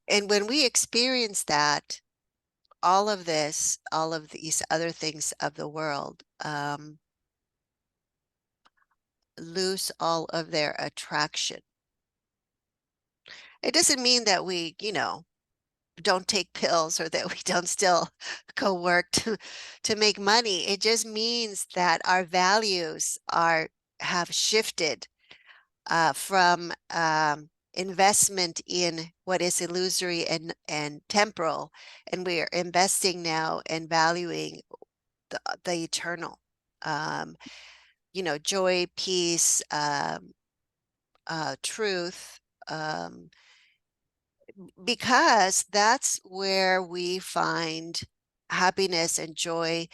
and when we experience that, all of this, all of these other things of the world, lose all of their attraction. It doesn't mean that we, don't take pills or that we don't still go work to make money. It just means that our values have shifted from investment in what is illusory and temporal, and we are investing now and valuing the eternal. Um, joy, peace, truth, um, because that's where we find happiness and joy,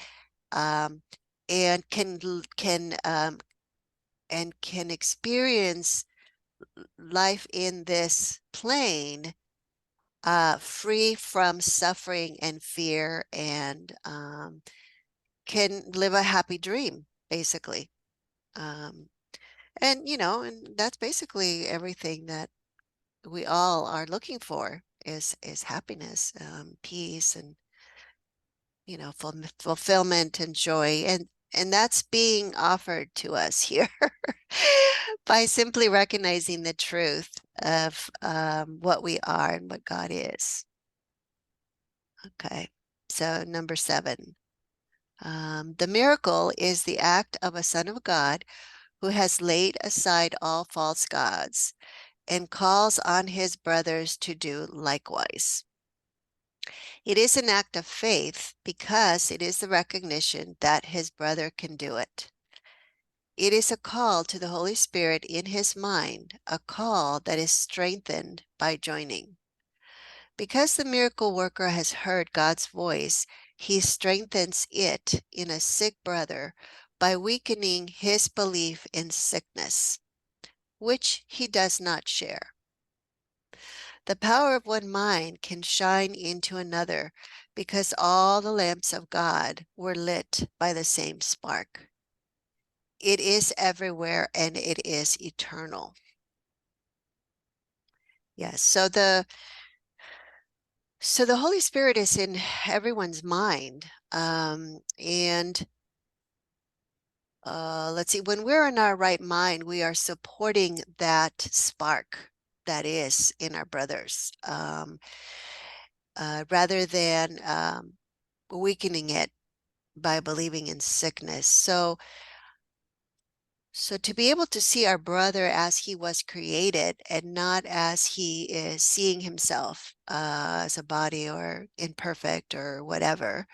um, and can experience life in this plane, free from suffering and fear, and can live a happy dream, basically. Um, and that's basically everything that we all are looking for is happiness, peace, and fulfillment and joy, and that's being offered to us here by simply recognizing the truth of what we are and what God is. Okay, so number 7. The miracle is the act of a son of God who has laid aside all false gods and calls on his brothers to do likewise. It is an act of faith because it is the recognition that his brother can do it. It is a call to the Holy Spirit in his mind, a call that is strengthened by joining. Because the miracle worker has heard God's voice, he strengthens it in a sick brother by weakening his belief in sickness, which he does not share. The power of one mind can shine into another because all the lamps of God were lit by the same spark. It is everywhere and it is eternal. Yes, so the Holy Spirit is in everyone's mind. And let's see, when we're in our right mind, we are supporting that spark that is in our brothers, rather than weakening it by believing in sickness. So So to be able to see our brother as he was created and not as he is seeing himself as a body or imperfect or whatever,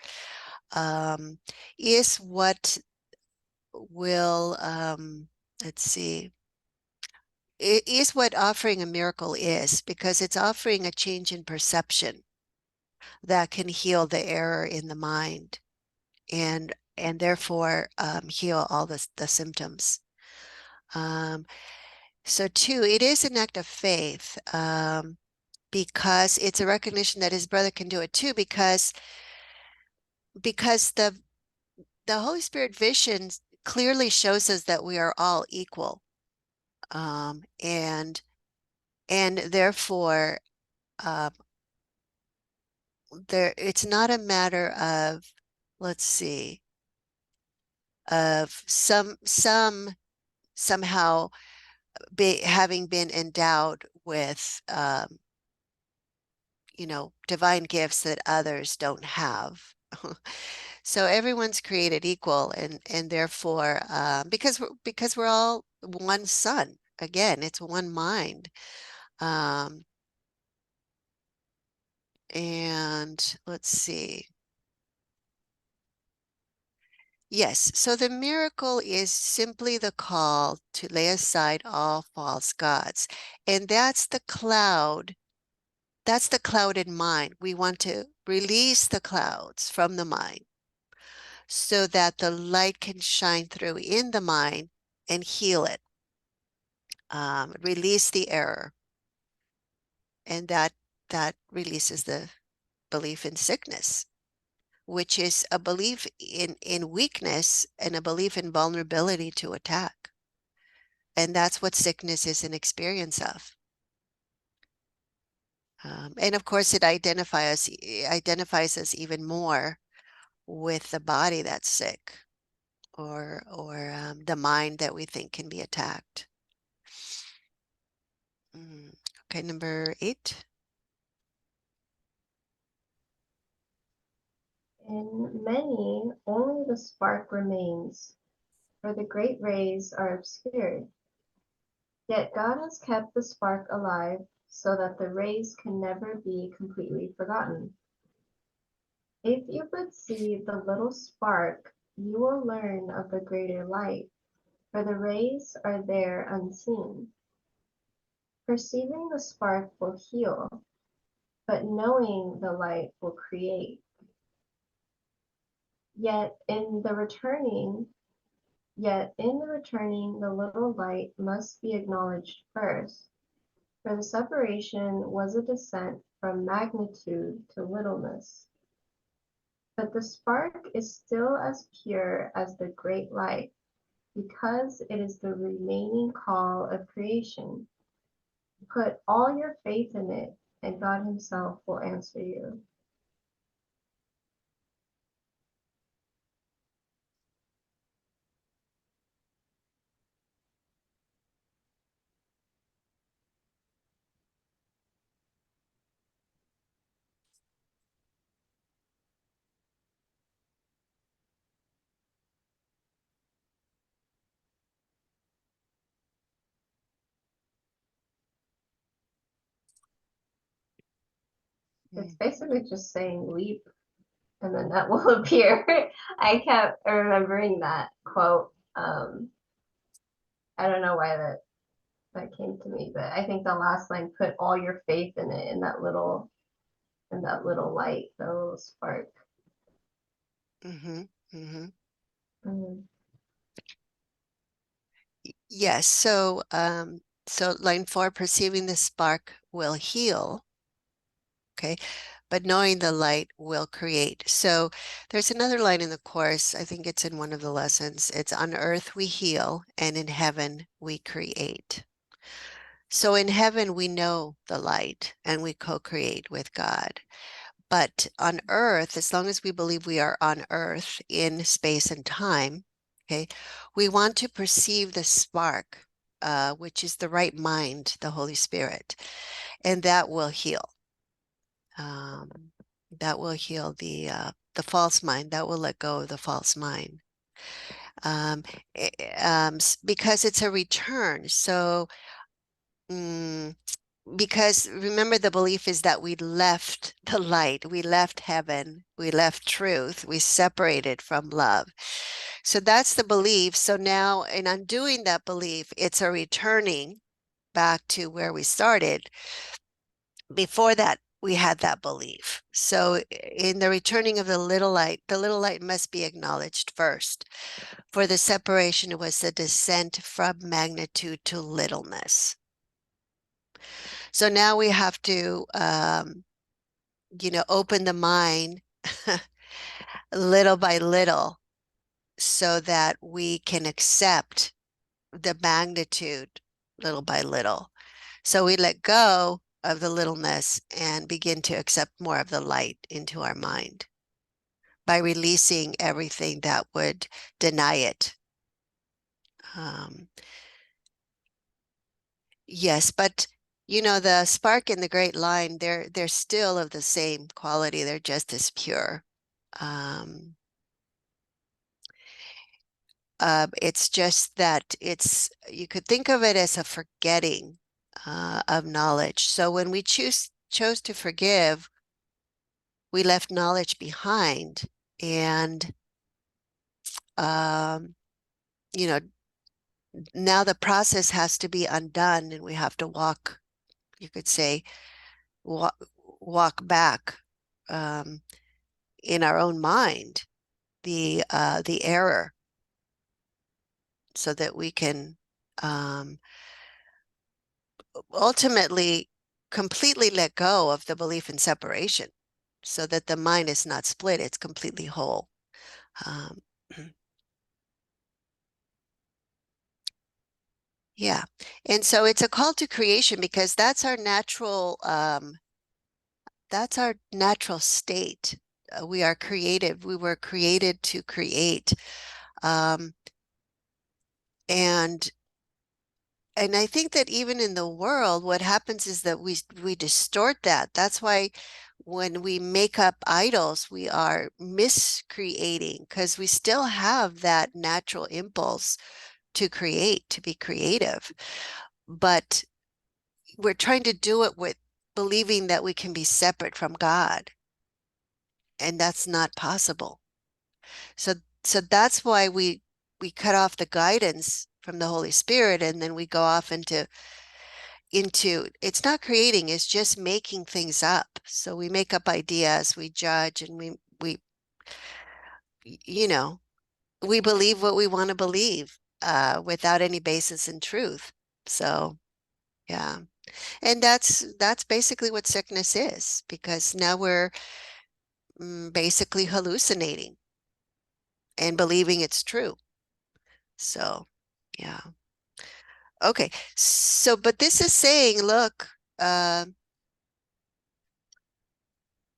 is what will, let's see, it is what offering a miracle is, because it's offering a change in perception that can heal the error in the mind and therefore heal all the symptoms. So two, it is an act of faith, because it's a recognition that his brother can do it too, because the Holy Spirit vision clearly shows us that we are all equal, and therefore um, it's not a matter of, let's see, of somehow having been endowed with divine gifts that others don't have. So everyone's created equal, and therefore, because we're all one sun. Again, it's one mind. Um, and let's see. Yes, so the miracle is simply the call to lay aside all false gods. And that's the cloud. That's the cloud in mind. We want to release the clouds from the mind so that the light can shine through in the mind and heal it, release the error. And that releases the belief in sickness, which is a belief in weakness and a belief in vulnerability to attack. And that's what sickness is an experience of. And of course, it identifies us even more with the body that's sick, or the mind that we think can be attacked. Okay, number 8. In many, only the spark remains, for the great rays are obscured. Yet God has kept the spark alive, so that the rays can never be completely forgotten. If you but see the little spark, you will learn of the greater light, for the rays are there unseen. Perceiving the spark will heal, but knowing the light will create. Yet in the returning, the little light must be acknowledged first, for the separation was a descent from magnitude to littleness. But the spark is still as pure as the great light, because it is the remaining call of creation. Put all your faith in it, and God Himself will answer you. It's basically just saying leap, and then that will appear. I kept remembering that quote. I don't know why that came to me, but I think the last line, put all your faith in it, in that little light, the little spark. Mm-hmm. Mm-hmm. Mm. Yes. So line 4, perceiving the spark will heal. Okay. But knowing the light will create. So there's another line in the course. I think it's in one of the lessons. It's on earth we heal, and in heaven we create. So in heaven we know the light and we co-create with God. But on earth, as long as we believe we are on earth in space and time, okay, we want to perceive the spark, which is the right mind, the Holy Spirit, and that will heal. That will heal the false mind. That will let go of the false mind. because it's a return. So, because remember, the belief is that we left the light, we left heaven, we left truth, we separated from love. So that's the belief. So now, in undoing that belief, it's a returning back to where we started. Before that, we had that belief. So in the returning of the little light must be acknowledged first. For the separation was the descent from magnitude to littleness. So now we have to, open the mind little by little so that we can accept the magnitude little by little. So we let go of the littleness and begin to accept more of the light into our mind by releasing everything that would deny it. Yes, but the spark and the great line, they're still of the same quality. They're just as pure. It's just that you could think of it as a forgetting of knowledge. So when we chose to forgive, we left knowledge behind, and um, you know, now the process has to be undone, and we have to walk, you could say, walk back in our own mind the error, so that we can ultimately completely let go of the belief in separation, so that the mind is not split, it's completely whole. Um, yeah. And so it's a call to creation, because that's our natural state. We are creative. We were created to create. Um, and and I think that even in the world, what happens is that we distort that. That's why when we make up idols, we are miscreating, because we still have that natural impulse to create, to be creative. But we're trying to do it with believing that we can be separate from God, and that's not possible. So that's why we cut off the guidance from the Holy Spirit, and then we go off into it's not creating, it's just making things up. So we make up ideas, we judge, and we you know we believe what we want to believe without any basis in truth. So yeah, and that's basically what sickness is, because now we're basically hallucinating and believing it's true. So yeah. Okay, so but this is saying, look, God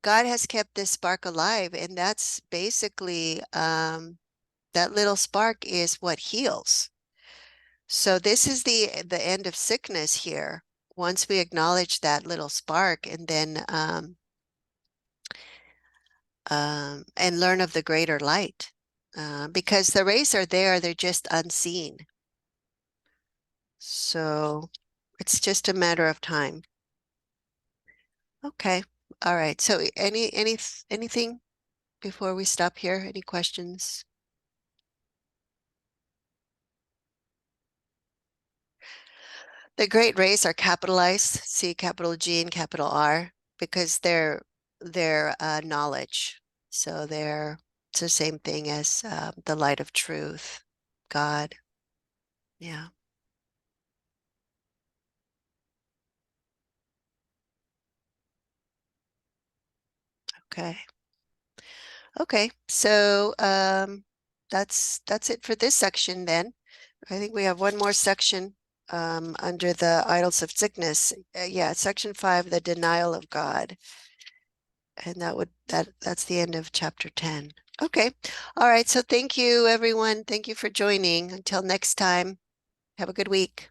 has kept this spark alive, and that's basically that little spark is what heals. So this is the end of sickness here. Once we acknowledge that little spark, and then and learn of the greater light, because the rays are there, they're just unseen. So it's just a matter of time. Okay. All right. So anything before we stop here? Any questions? The great rays are capitalized, C capital G and capital R, because they're knowledge. So it's the same thing as the light of truth, God. Yeah. Okay. Okay. So that's it for this section then. I think we have one more section under the idols of sickness. Yeah, section 5, the denial of God. And that's the end of chapter 10. Okay. All right. So thank you, everyone. Thank you for joining. Until next time, have a good week.